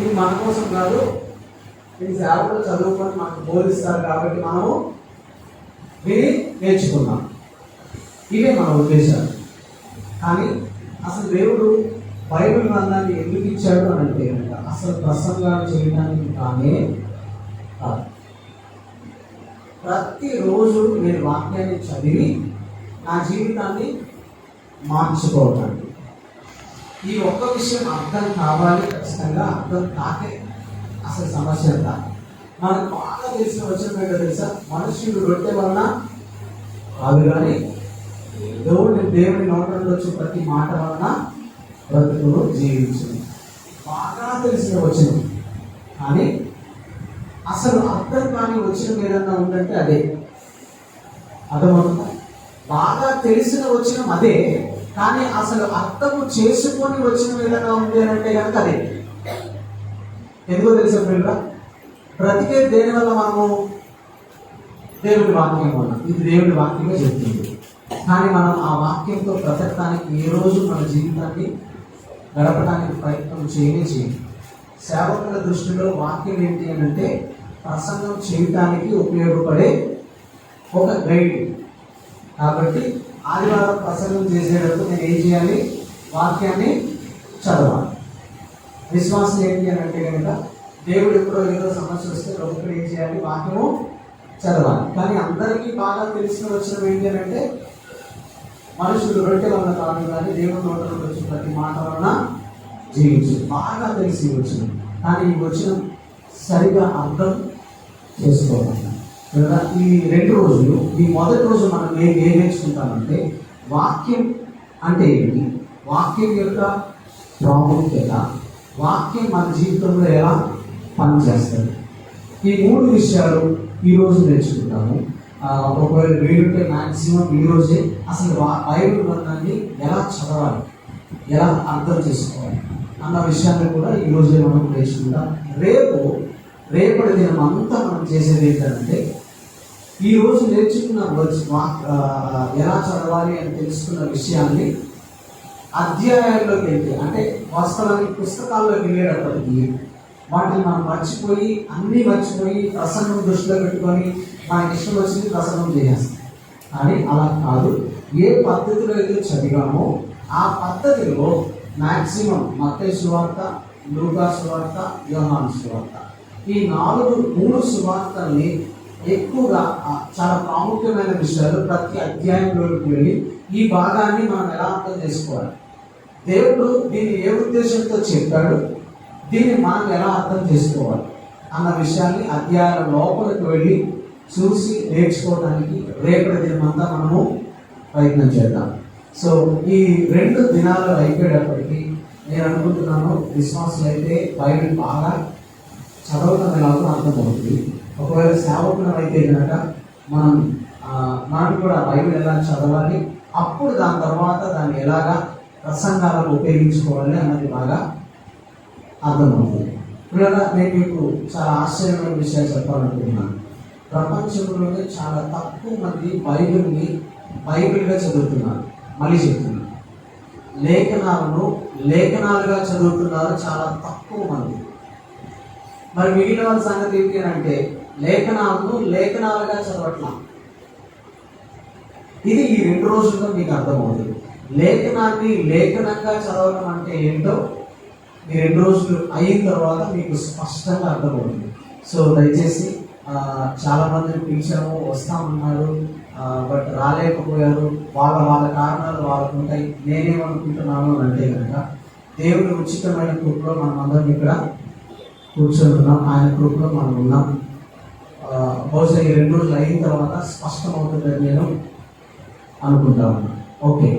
ఇది మన కోసం కాదు, ఇది సేవకులు చదువుకొని మనకు బోధిస్తారు కాబట్టి మనము విని నేర్చుకున్నాం. ఇవే మన ఉద్దేశాలు. కానీ అసలు దేవుడు బైబిల్ గ్రంథాన్ని ఎందుకు ఇచ్చాడు అని అంటే కనుక అసలు ప్రసంగాలు చేయడానికి కానీ కాదు. ప్రతిరోజు నేను వాక్యాన్ని చదివి నా జీవితాన్ని మార్చుకోవటానికి. ఈ ఒక్క విషయం అర్థం కావాలి, ఖచ్చితంగా అర్థం కాకే అసలు సమస్య అంతా. మనకు బాగా తెలిసిన వచ్చిన ఏంటో తెలుసా, మనుషులు రొట్టె వలన కాదు కానీ దేవుని నోట నుండి వచ్చే ప్రతి మాట వలన బ్రతుకును జీవించింది. బాగా తెలిసిన వచ్చిన, కానీ అసలు అర్థం కాని వచ్చిన ఏదన్నా ఉందంటే అదే. అర్థమవుతుందా? బాగా తెలిసిన వచ్చిన అదే, కానీ అసలు అర్థము చేసుకొని వచ్చిన ఏదన్నా ఉంది అని అంటే కనుక అదే. ఎందుకో తెలుసా పిల్లల, బ్రతికే దేని వల్ల మనము దేవుడి వాక్యం వల్ల. ఇది దేవుడి వాక్యమే చెప్తుంది. కానీ మనం ఆ వాక్యంతో బ్రతకడానికి ఏ రోజు మన జీవితాన్ని గడపడానికి ప్రయత్నం చేయాలి. సేవకుల దృష్టిలో వాక్యం ఏంటి అని అంటే ప్రసంగం చేయడానికి ఉపయోగపడే ఒక గైడ్. కాబట్టి ఆదివారం ప్రసంగం చేసేటప్పుడు నేను ఏం చేయాలి? వాక్యాన్ని చదవాలి. విశ్వాసం ఏంటి అని అంటే కనుక దేవుడు ఎప్పుడో ఏదో సమస్య వస్తే ఒకరు ఏం చేయాలి? వాక్యము చదవాలి. కానీ అందరికీ బాగా తెలిసిన వచ్చిన ఏంటి అని అంటే మనుషులు రొట్టె వల్ల కాదు కానీ దేవుడి నోట నుండి వచ్చిన ప్రతి మాట వలన జీవించు. బాగా తెలిసి వచ్చిన, కానీ ఈ వచ్చిన సరిగా అర్థం చేసుకోవాలి. ఈ 2 రోజులు, ఈ మొదటి రోజు మనం ఏం నేర్చుకుంటామంటే వాక్యం అంటే ఏంటి, వాక్యం యొక్క ప్రాముఖ్యత, వాక్యం మన జీవితంలో ఎలా పనిచేస్తుంది, ఈ 3 విషయాలు ఈరోజు నేర్చుకుంటాము. ఒకవేళ వీలుంటే మ్యాక్సిమం ఈరోజే అసలు బైబిల్ గ్రంథాన్ని ఎలా చదవాలి, ఎలా అర్థం చేసుకోవాలి అన్న విషయాన్ని కూడా ఈరోజే మనం నేర్చుకుంటాం. రేపటి దినం అంతా మనం చేసేది ఏంటంటే ఈరోజు నేర్చుకున్న ఎలా చదవాలి అని తెలుసుకున్న విషయాన్ని అధ్యాయాల్లోకి వెళ్తే, అంటే వాస్తవానికి పుస్తకాల్లోకి వెళ్ళేటప్పటికీ వాటిని మనం అన్నీ మర్చిపోయి ప్రసంగం దృష్టిలో పెట్టుకొని మనకి ఇష్టం వచ్చింది ప్రసంగం చేసేస్తాం. కానీ అలా కాదు. ఏ పద్ధతిలో అయితే చదివామో ఆ పద్ధతిలో మ్యాక్సిమం మత్తయి సువార్త, లూకా సువార్త, యోహాను సువార్త, ఈ 3 సువార్తల్ని ఎక్కువగా చాలా ప్రాముఖ్యమైన విషయాలు ప్రతి అధ్యాయంలోకి వెళ్ళి ఈ భాగాన్ని మనం ఎలా అర్థం చేసుకోవాలి, దేవుడు దీన్ని ఏ ఉద్దేశంతో చెప్పాడు, దీన్ని మనం ఎలా అర్థం చేసుకోవాలి అన్న విషయాన్ని అధ్యాయాల లోపలికి వెళ్ళి చూసి నేర్చుకోవడానికి రేపటి దినమంతా మనము ప్రయత్నం చేద్దాం. సో ఈ 2 దినాలు అయిపోయేటప్పటికీ నేను అనుకుంటున్నాను విశ్వాసులు అయితే బైబిల్ బాగా చదవటం ఎలాగో అర్థమవుతుంది. ఒకవేళ సేవకులం అయితే కనుక మనం కూడా బైబిల్ ఎలా చదవాలి, అప్పుడు దాని తర్వాత దాన్ని ఎలాగా ప్రసంగాలకు ఉపయోగించుకోవాలి అన్నది బాగా అర్థమవుతుంది. ఇప్పుడు నేను మీకు చాలా ఆశ్చర్యమైన విషయాలు చెప్పాలనుకుంటున్నాను. ప్రపంచంలోనే చాలా తక్కువ మంది బైబిల్గా చదువుతున్నారు. మళ్ళీ చెప్తున్నారు, లేఖనాలుగా చదువుతున్నారు చాలా తక్కువ మంది. మరి మిగిలిన వాళ్ళ సంగతి ఏంటి అని అంటే లేఖనాలుగా చదవట్లా. ఇది ఈ 2 రోజుల్లో మీకు అర్థమవుతుంది. లేఖనంగా చదవడం అంటే ఏంటో ఈ 2 రోజులు అయిన తర్వాత మీకు స్పష్టంగా అర్థమవుతుంది. సో దయచేసి చాలా మందిని పిలిచాము, వస్తామన్నారు, బట్ రాలేకపోయారు. వాళ్ళ కారణాలు వాళ్ళకు ఉంటాయి. నేనేమనుకుంటున్నాను అంటే కనుక దేవుని ఉచితమైన కృపలో మనం అందరం ఇక్కడ కూర్చొని ఉన్నాం. ఆయన కృపలో మనం ఉన్నాం. బహుశా ఈ 2 రోజులు అయిన తర్వాత స్పష్టమవుతుందని నేను అనుకుంటా ఉన్నాను. ఓకే,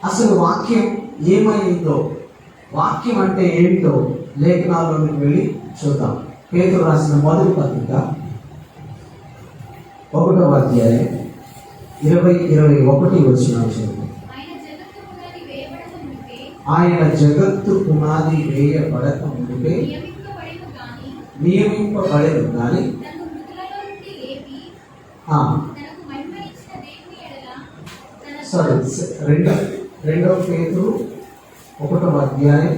అసలు వాక్యం ఏమైందో, వాక్యం అంటే ఏంటో లేఖనాల్లోకి వెళ్ళి చూద్దాం. పేతురు రాసిన మొదటి పత్రిక 1వ అధ్యాయం 20-21 వచనాలు. ఆయన జగత్తు పునాది వేయబడక ముందే నియమింపబడేది కానీ సారీ 2వ పేతురు 1వ అధ్యాయం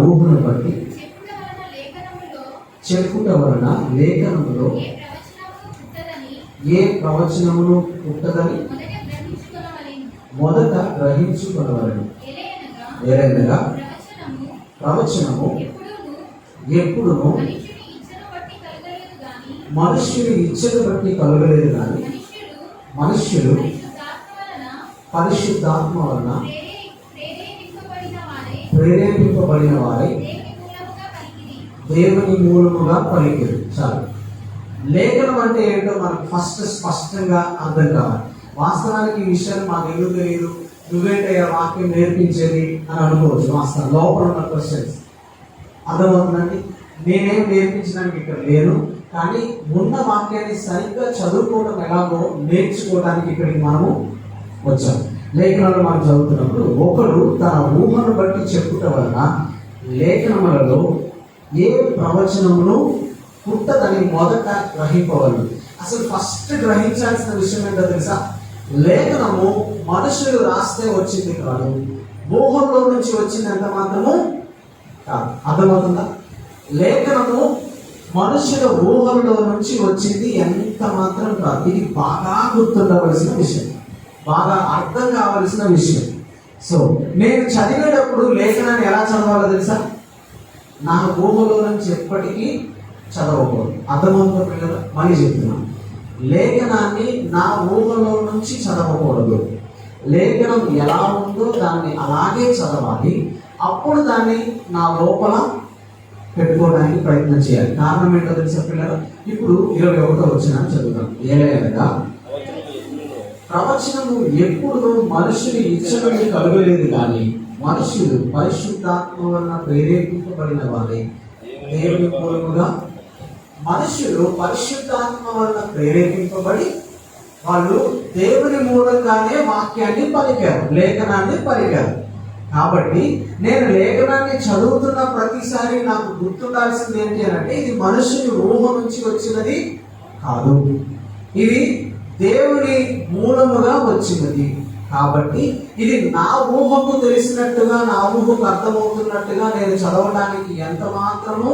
ఊహను బట్టి చెప్పుట చెప్పుట వలన లేఖనములో వలన లేఖనములో ఏ ప్రవచనమును ఏ ప్రవచనమును పుట్టదని పుట్టదని మొదట మొదట గ్రహించుకొనవలెను. గ్రహించుకొనవలెను. ఎలయనగా ఏలైనగా ప్రవచనము ప్రవచనము ఎప్పుడును ఎప్పుడును మనుష్యుని ఇచ్చను మనుష్యుని ఇచ్చను బట్టి బట్టి కలగలేదు గాని కలగలేదు కానీ మనుష్యుడు మనుష్యుడు పరిశుద్ధాత్మ పరిశుద్ధాత్మ వలన వలన ప్రేరేపింపబడిన వారే ప్రేరేపింపబడిన వారై దేవుని మూలముగా పలికిరి. దేవుని మూలముగా పలికిరు. చాలు. లేఖనం అంటే ఏంటో మనకు ఫస్ట్ స్పష్టంగా అర్థం కావాలి. వాస్తవానికి ఈ విషయాలు మాకు ఎందుకు తెలియదు, నువ్వేంటయ్యా వాక్యం నేర్పించేది అని అనుకోవచ్చు. వాస్తవం లోపల ఉన్న క్వశ్చన్స్ అర్థమవుతుందండి. నేనేం నేర్పించడానికి ఇక్కడ లేను, కానీ ఉన్న వాక్యాన్ని సరిగ్గా చదువుకోవడం ఎలాగో నేర్చుకోవడానికి ఇక్కడికి మనము వచ్చాము. లేఖనాలు మనం చదువుతున్నప్పుడు ఒకడు తన ఊహను బట్టి చెప్పుట వలన లేఖనములలో ఏ ప్రవచనమును పుట్టదని మొదట గ్రహింపవలను. అసలు ఫస్ట్ గ్రహించాల్సిన విషయం ఏంటో తెలుసా? లేఖనము మనుషులు రాస్తే వచ్చింది కాదు, ఊహల్లో నుంచి వచ్చింది ఎంత మాత్రము కాదు. అర్థమవుతుందా? లేఖనము మనుషుల ఊహల్లో నుంచి వచ్చింది ఎంత మాత్రం కాదు. ఇది బాగా గుర్తుండవలసిన విషయం, బాగా అర్థం కావలసిన విషయం. సో నేను చదివేటప్పుడు లేఖనాన్ని ఎలా చదవాలో తెలుసా? నా ఊహలో నుంచి ఎప్పటికీ చదవకూడదు. అర్థమవుతుందో పిల్లలు? మళ్ళీ చెప్తున్నాను, లేఖనాన్ని నా ఊహలో నుంచి చదవకూడదు. లేఖనం ఎలా ఉందో దాన్ని అలాగే చదవాలి. అప్పుడు దాన్ని నా లోపల పెట్టుకోవడానికి ప్రయత్నం చేయాలి. కారణం ఏంటో తెలుసా పిల్లలు? ఇప్పుడు 21వ వచనం చదువుతాం. ఏలయనగా ప్రవచనము ఎప్పుడు మనుషుని ఇచ్చని కలుగలేదు కానీ మనుషులు పరిశుద్ధాత్మ వలన ప్రేరేపింపబడిన వారే దేవుని మూలముగా. మనుషులు పరిశుద్ధాత్మ వలన ప్రేరేపింపబడి వాళ్ళు దేవుని మూలంగానే వాక్యాన్ని పలికారు, లేఖనాన్ని పలికారు. కాబట్టి నేను లేఖనాన్ని చదువుతున్న ప్రతిసారి నాకు గుర్తుండాల్సింది ఏంటి అంటే, ఇది మనుషుని ఊహ నుంచి వచ్చినది కాదు, ఇది దేవుని మూలముగా వచ్చినది. కాబట్టి ఇది నా ఊహకు తెలిసినట్టుగా, నా ఊహకు అర్థమవుతున్నట్టుగా నేను చదవడానికి ఎంత మాత్రము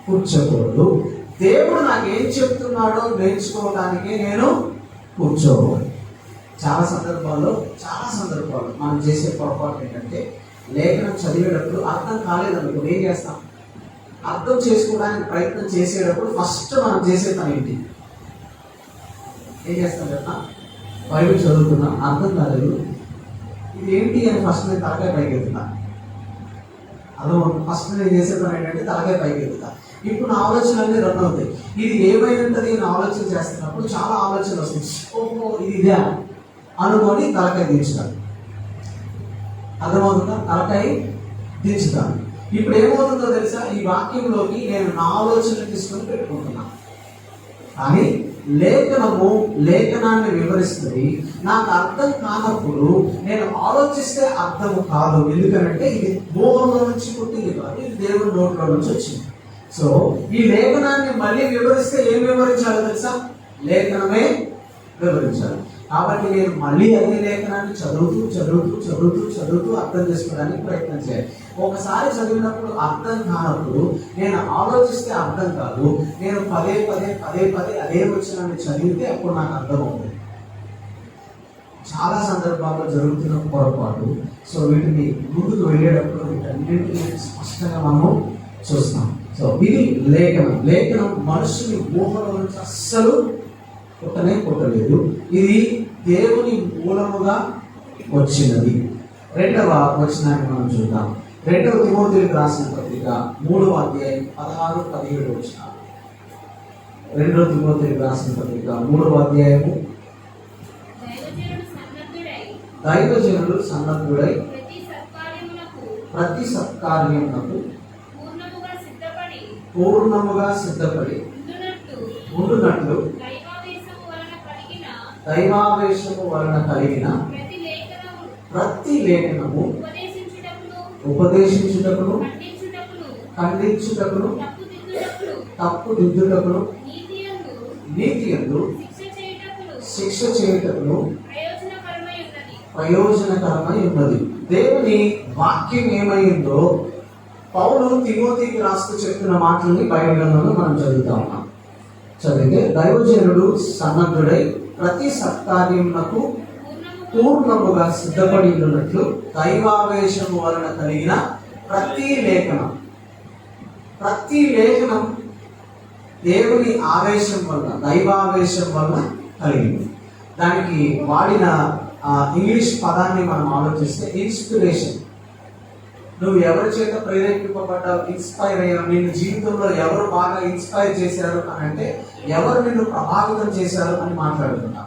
కూర్చోకూడదు. దేవుడు నాకు ఏం చెప్తున్నాడో నేర్చుకోవడానికి నేను కూర్చోవాలి. చాలా సందర్భాల్లో మనం చేసే పొరపాటు ఏంటంటే, లేఖనం చదివేటప్పుడు అర్థం కాలేదనుకో ఏం చేస్తాం? అర్థం చేసుకోవడానికి ప్రయత్నం చేసేటప్పుడు ఫస్ట్ మనం చేసే పని ఏంటి? ఏం చేస్తాం కదా? బైబిల్ చదువుతున్నా, అర్థం కాలేదు, ఇది ఏంటి అని ఫస్ట్ నేను తలకాయ పైకి ఎత్తుతా. అదో ఫస్ట్ నేను చేసే పని ఏంటంటే తలకాయ పైకి ఎత్తుతా. ఇప్పుడు నా ఆలోచనలన్నీ రన్ అవుతాయి. ఇది ఏమైంటది అని ఆలోచన చేస్తున్నప్పుడు చాలా ఆలోచనలు వస్తాయి. ఓహో ఇది ఇదే అనుకొని తలకాయ దించుతాను. అర్థమవుతుందా? తలకాయ దించుతాను. ఇప్పుడు ఏమవుతుందో తెలుసా? ఈ వాక్యంలోకి నేను నా ఆలోచనలు తీసుకొని పెట్టుకుంటున్నాను. కానీ లేఖనాన్ని వివరిస్తుంది. నాకు అర్థం కానప్పుడు నేను ఆలోచిస్తే అర్థము కాదు. ఎందుకంటే ఇది ఊహలో నుంచి పుట్టింది కాదు, ఇది దేవుని నోట్లో నుంచి వచ్చింది. సో ఈ లేఖనాన్ని మళ్ళీ వివరిస్తే ఏం వివరించాలో తెలుసా? లేఖనమే వివరించాలి. కాబట్టి నేను మళ్ళీ అదే లేఖనాన్ని చదువుతూ అర్థం చేసుకోవడానికి ప్రయత్నం చేయాలి. ఒకసారి చదివినప్పుడు అర్థం కానప్పుడు నేను ఆలోచిస్తే అర్థం కాదు, నేను పదే అదే వచనాన్ని చదివితే అప్పుడు నాకు అర్థం అవుతుంది. చాలా సందర్భాల్లో జరుగుతున్న పొరపాటు. సో వీటిని ముందుకు వెళ్ళేటప్పుడు వీటన్నింటినీ స్పష్టంగా మనము చూస్తాం. సో ఇది లేఖనం మనుషుని ఊహలో నుంచి అస్సలు పుట్టలేదు. ఇది దేవుని మూలముగా వచ్చినది. 2వ వచనాన్ని మనం చూద్దాం. 2వ తిమోతికి రాసిన పత్రిక 3వ అధ్యాయం 16-17 వచనాలు. 2వ తిమోతికి రాసిన పత్రిక 3వ అధ్యాయము. దైవజనులు సన్నద్ధుడై ప్రతి సత్కార్యమునకు పూర్ణముగా సిద్ధపడి ఉండునట్లు దైవావేశము వలన కలిగిన ప్రతి లేఖనము ఉపదేశించుటకును, ఖండించుటకును, తప్పుదిద్దుటకును, నీతియందు శిక్ష చేయుటకును ప్రయోజనకరమై ఉన్నది. దేవుని వాక్యం ఏమైందో పౌలు తిమోతికి రాస్తూ చెప్తున్న మాటల్ని బైబిల్ గ్రంథంలో మనం చదువుతా ఉన్నాం. చదివితే దైవజనుడు సన్నద్ధుడై ప్రతి సత్కార్యమునకు పూర్ణముగా సిద్ధపడి ఉన్నట్లు దైవావేశము వలన కలిగిన ప్రతి లేఖనం దేవుని ఆవేశం వల్ల, దైవావేశం వల్ల కలిగింది. దానికి వాడిన ఇంగ్లీష్ పదాన్ని మనం ఆలోచిస్తే ఇన్స్పిరేషన్. నువ్వు ఎవరి చేత ప్రేరేపింపబడ్డావు, ఇన్స్పైర్ అయ్యావు, నిన్ను జీవితంలో ఎవరు బాగా ఇన్స్పైర్ చేశారు అని అంటే, ఎవరు నిన్ను ప్రభావితం చేశారు అని మాట్లాడుతున్నా.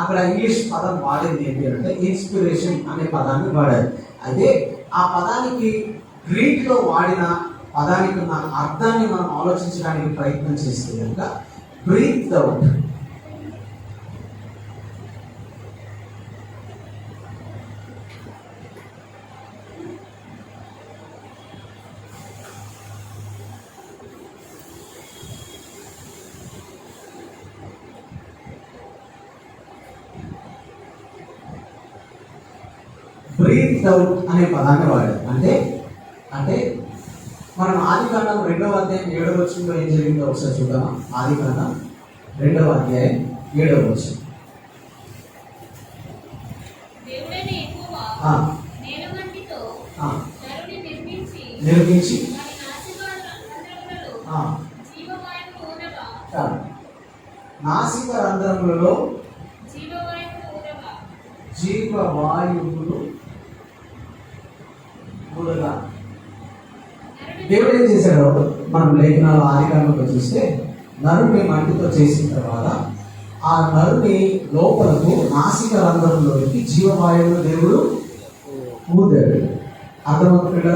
అక్కడ ఇంగ్లీష్ పదం వాడింది ఏంటి అంటే ఇన్స్పిరేషన్ అనే పదాన్ని వాడారు. అయితే ఆ పదానికి గ్రీక్లో వాడిన పదానికి ఉన్న అర్థాన్ని మనం ఆలోచించడానికి ప్రయత్నం చేస్తే కనుక బ్రీత్ అవుట్. బ్రీత్ అవుట్ అనే పదాన్ని వాడారు. అంటే మనం ఆదికాండం 2వ అధ్యాయం 7వ వచనంలో ఏం జరిగిందో ఒకసారి చూద్దామా. ఆదికాండం 2వ అధ్యాయం 7వ వచనం. నిర్మించి నాసిక రంధ్రములలో జీవవాయువులు ఊరగా. దేవుడు ఏం చేశాడో మనం లేఖనాలు ఆదికాండంలో చూస్తే, నరుని మట్టితో చేసిన తర్వాత ఆ నరుని లోపలకు నాసిక రంధ్రంలోకి జీవవాయువులు దేవుడు ఊదాడు. అర్థమవుతుందా?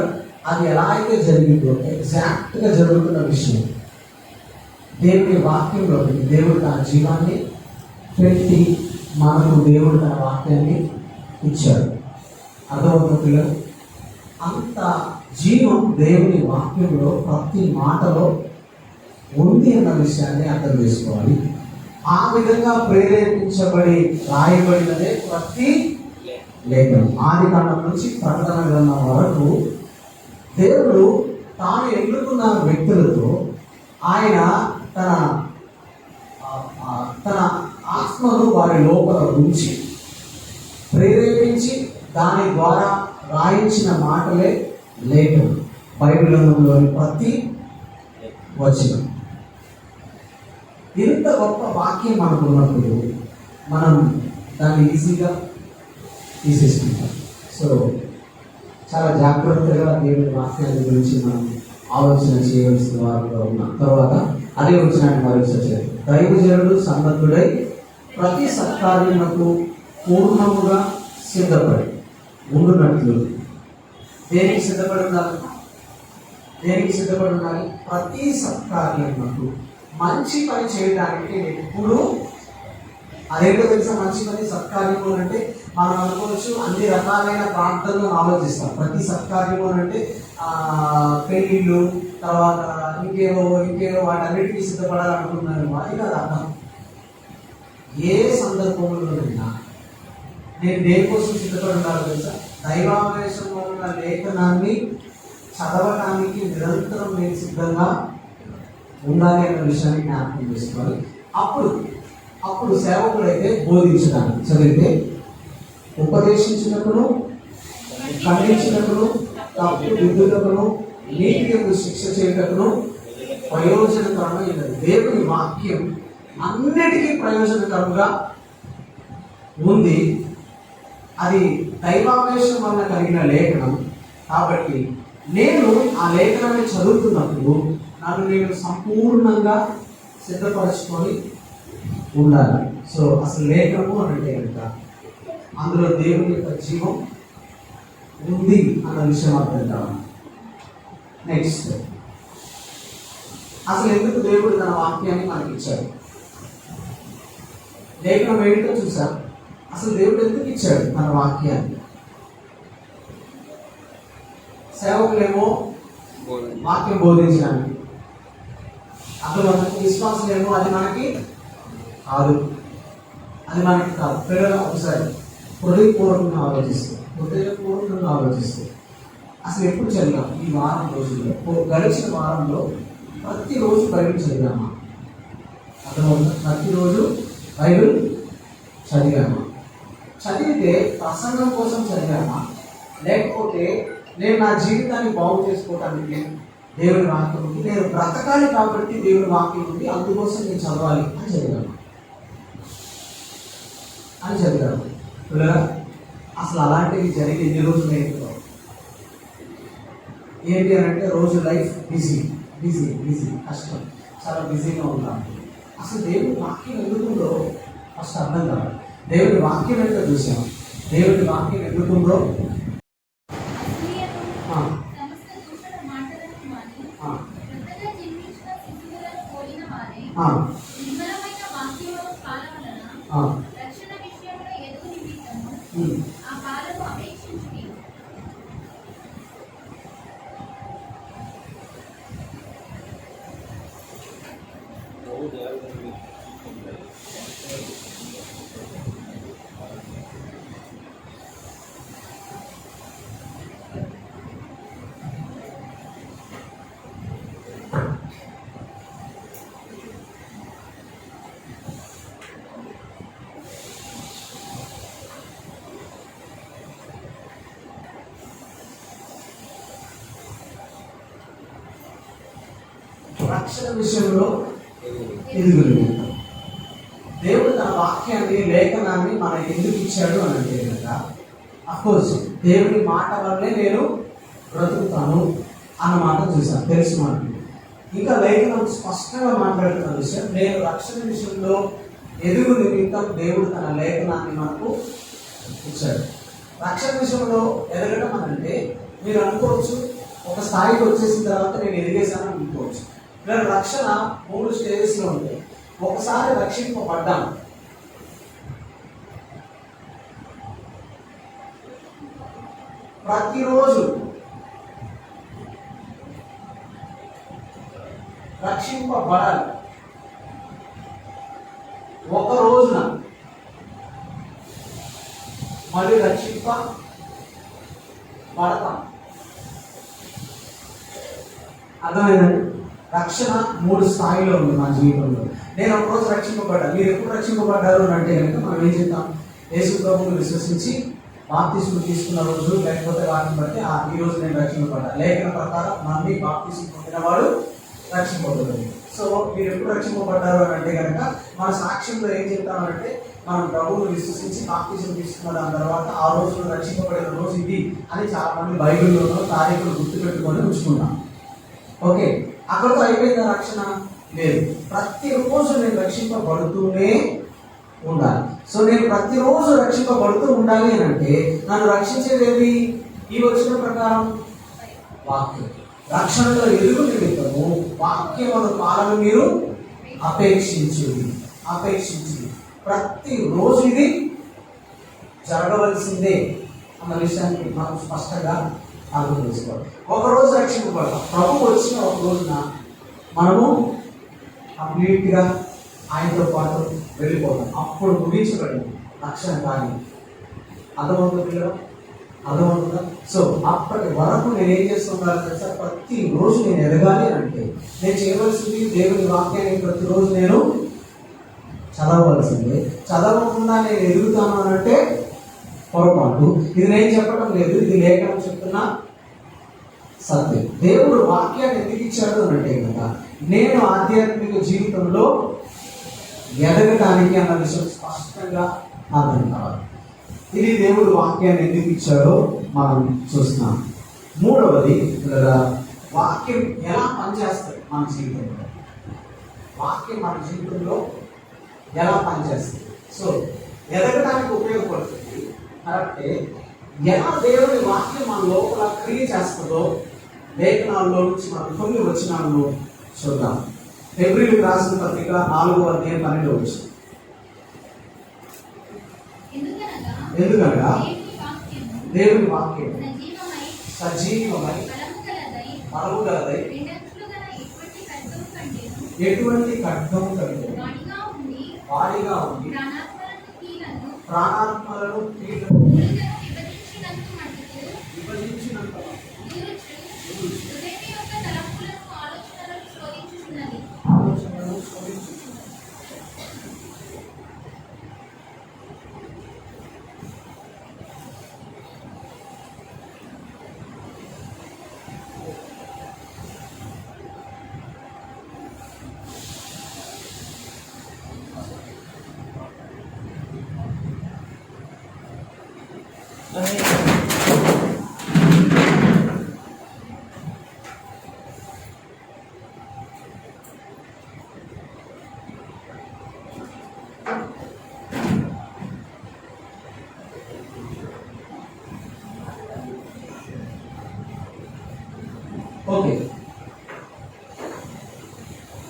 అది ఎలా అయితే జరిగిందో ఎగ్జాక్ట్ గా జరుగుతున్న విషయం. దేవుని వాక్యంలో దేవుడు తన జీవాన్ని పెట్టి మనకు దేవుడు తన వాక్యాన్ని ఇచ్చాడు. అర్థమవుతుందా? అంత జీవం దేవుని వాక్యంలో ప్రతి మాటలో ఉంది అన్న విషయాన్ని అర్థం చేసుకోవాలి. ఆ విధంగా ప్రేరేపించబడి రాయబడినదే ప్రతి లేఖనం. ఆదికాండం నుంచి ప్రకటన గ్రంథం వరకు దేవుడు తాను ఎన్నుకున్న వ్యక్తులతో ఆయన తన ఆత్మను వారి లోపల ఉంచి ప్రేరేపించి దాని ద్వారా రాయించిన మాటలే లేఖనం. బైబిల్ గ్రంథంలోని ప్రతి వచనం. ఇంత గొప్ప వాక్యం మనకు ఉన్నప్పుడు మనం దాన్ని ఈజీగా తీసేసుకుంటాం. సో చాలా జాగ్రత్తగా దేవుని వాక్యాన్ని గురించి మనం ఆలోచన చేయవలసిన వారిలో ఉన్న తర్వాత అదే వచ్చినట్టు మరొకసారి దైవజనుడు సన్నద్ధుడై ప్రతి సత్కార్యమునకు పూర్ణముగా సిద్ధపడి ఉండునట్లు. దేనికి సిద్ధపడి ఉండాలి? ప్రతి సత్కార్యమునకు, మంచి పని చేయడానికి. ఇప్పుడు అదేంటో తెలుసా? మంచి పని, సత్కార్యము అంటే మనం అనుకోవచ్చు అన్ని రకాలైన ప్రార్థనలు ఆలోచిస్తాం. ప్రతి సత్కార్యము అంటే పెళ్ళిళ్ళు, తర్వాత ఇంకేవో వాటన్నిటికీ సిద్ధపడాలనుకుంటున్నాను. అది కాదు అర్థం. ఏ సందర్భంలోనైనా నేను దేనికోసం సిద్ధపడి ఉండాలి తెలుసా? దైవావేశం వలన లేఖనాన్ని చదవటానికి నిరంతరం నేను సిద్ధంగా ఉండాలి అన్న విషయాన్ని జ్ఞాపకం చేసుకోవాలి. అప్పుడు సేవకుడైతే బోధించడానికి, చదివితే ఉపదేశించినప్పుడు, ఖండించినప్పుడు, తప్పు దిద్దుటకును, నీతికి శిక్ష చేయటకును ప్రయోజనకరమైనది. దేవుని వాక్యం అన్నిటికీ ప్రయోజనకరంగా ఉంది. అది దైవావేశం వలన కలిగిన లేఖనం. కాబట్టి నేను ఆ లేఖనాన్ని చదువుతున్నప్పుడు నన్ను నేను సంపూర్ణంగా సిద్ధపరచుకొని ఉండాలి. సో అసలు లేఖనము అని అంటే కనుక అందులో దేవుని యొక్క జీవం ఉంది అన్న విషయం అర్థం కావాలి. నెక్స్ట్, అసలు ఎందుకు దేవుడు తన వాక్యాన్ని మనకి ఇచ్చాడు? లేఖనం ఏంటో చూసా. అసలు దేవుడు ఎందుకు ఇచ్చాడు తన వాక్యాన్ని? సేవకులేమో వాక్యం బోధించడానికి, అసలు మనకి విశ్వాసమేమో అది మనకి కాదు. పిల్లలు ఒకసారి హృదయపూర్వకంగా ఆలోచిస్తే అసలు ఎప్పుడు చదివాం? ఈ వారం రోజుల్లో, గడిచిన వారంలో ప్రతిరోజు బైబిల్ చదివామా? అర్థమవుతుందా? ప్రతిరోజు బైబిల్ చదివామా? చదివితే ప్రసంగం కోసం చదివామా, లేకపోతే నేను నా జీవితాన్ని బాగు చేసుకోవడానికి దేవుని వాక్యం ఉంది, నేను బ్రతకాలి కాబట్టి దేవుని వాక్యం ఉంది, అందుకోసం నేను చదవాలి అని చదివాను పిల్లరా? అసలు అలాంటివి జరిగి ఎన్ని రోజులు ఏంటో ఏంటి అని అంటే, రోజు లైఫ్ బిజీ బిజీ బిజీ, కష్టం, చాలా బిజీగా ఉన్నాం. అసలు దేవుని వాక్యం ఎందుకుందో ఫస్ట్ అర్థం కావాలి. దేవుని వాక్యం ఎంత చూసాం, దేవుని వాక్యం ఎందుకుందో రక్షణ విషయంలో ఎదుగులు. దేవుడు తన వాక్యాన్ని, లేఖనాన్ని మనకి ఎందుకు ఇచ్చాడు అని అంటే కనుక, అఫ్కోర్స్ దేవుని మాట వల్లే నేను బ్రతుకుతాను అన్న మాట చూసాను, తెలుసు మనకి. ఇంకా లేఖనం స్పష్టంగా మాట్లాడుతున్న విషయం, నేను రక్షణ విషయంలో ఎదుగు నిమిత్తం దేవుడు తన లేఖనాన్ని మనకు ఇచ్చాడు. రక్షణ విషయంలో ఎదగడం అని అంటే మీరు అనుకోవచ్చు, ఒక స్థాయికి వచ్చేసిన తర్వాత నేను ఎదిగేశాను అనుకోవచ్చు. ఇలా రక్షణ 3 స్టేజెస్లో ఉంటాయి. ఒకసారి రక్షింపబడ్డాం, ప్రతిరోజు రక్షింపబడాలి. ఒక రోజున మళ్ళీ రక్షింపబడతాం. అర్థమైందండి? రక్షణ 3 స్థాయిలో ఉంది మన జీవితంలో. నేను ఒకరోజు రక్షింపబడ్డా. మీరు ఎప్పుడు రక్షింపబడ్డారు అని అంటే కనుక మనం ఏం చేద్దాం? యేసు ప్రభువుని విశ్వసించి బాప్తిస్మం తీసుకున్న రోజు, లేకపోతే వాటిని బట్టి ఈ రోజు నేను రక్షింపబడ్డా. లేఖన ప్రకారం మళ్ళీ బాప్తిస్మం పొందిన వాడు రక్షింపబడ్డాడు. సో మీరు ఎప్పుడు రక్షింపబడ్డారు అని అంటే కనుక మన సాక్ష్యంలో ఏం చెప్తామంటే, మనం ప్రభువుని విశ్వసించి బాప్తిస్మం తీసుకున్న దాని తర్వాత ఆ రోజులో రక్షింపబడిన రోజు ఇది అని చాలా మంది బైబిల్లోనూ తారీఖులు గుర్తుపెట్టుకొని ఉంచుకున్నాం. ఓకే, అక్కడితో అయిపోయిందా రక్షణ? లేదు. ప్రతిరోజు నేను రక్షింపబడుతూనే ఉండాలి. సో నేను ప్రతిరోజు రక్షింపబడుతూ ఉండాలి అని అంటే నన్ను రక్షించేది ఈ వచ్చిన ప్రకారం వాక్యం. రక్షణలో ఎదుగు నిమిత్తము వాక్యమును పాలన మీరు అపేక్షించుడి. ప్రతిరోజు ఇది జరగవలసిందే అన్న విషయాన్ని మనం స్పష్టంగా అర్థం చేసుకోవాలి. ఒకరోజు రక్షింపబడతాం, ప్రభు వచ్చిన ఒక రోజున మనము కంప్లీట్గా ఆయనతో పాటు వెళ్ళిపోతాం. అప్పుడు ముగించబడింది రక్షణ కార్యం. అర్థమవుతుందా? సో అప్పటి వరకు నేను ఏం చేస్తున్నాను తెలుసా? ప్రతిరోజు నేను ఎదగాలి అంటే నేను చేయవలసింది దేవుని వాక్యాన్ని ప్రతిరోజు నేను చదవవలసిందే. చదవకుండా నేను ఎదుగుతాను అని అంటే పొరపాటు. ఇది నేను చెప్పడం లేదు, ఇది లేఖనం చెప్తున్నా సత్యం. దేవుడు వాక్యాన్ని ఎందుకు ఇచ్చాడు అని అంటే కదా, నేను ఆధ్యాత్మిక జీవితంలో ఎదగటానికి అన్న విషయం స్పష్టంగా అర్థం కావాలి. ఇది దేవుడు వాక్యాన్ని ఎందుకు ఇచ్చాడో మనం చూస్తున్నాం. మూడవది, వాక్యం ఎలా పనిచేస్తుంది మన జీవితంలో. వాక్యం మన జీవితంలో ఎలా పనిచేస్తుంది? సో ఎదగడానికి ఉపయోగపడుతుంది కరెక్టే. ఎలా దేవుని వాక్యం మన లోపల క్రియ చేస్తుందో లేఖనాల్లో నుంచి మనం కొన్ని వచనాలను చూద్దాం. హెబ్రీయులకు రాసిన పత్రిక 4వ అధ్యాయం 12వ వచనం. ఎందుకనగా దేవుని వాక్యం సజీవమై బలము గలదై ఎటువంటి ఖడ్గము కంటే వాడిగా ఉండి ప్రాణాత్మలను విభజించినంత ఓకే,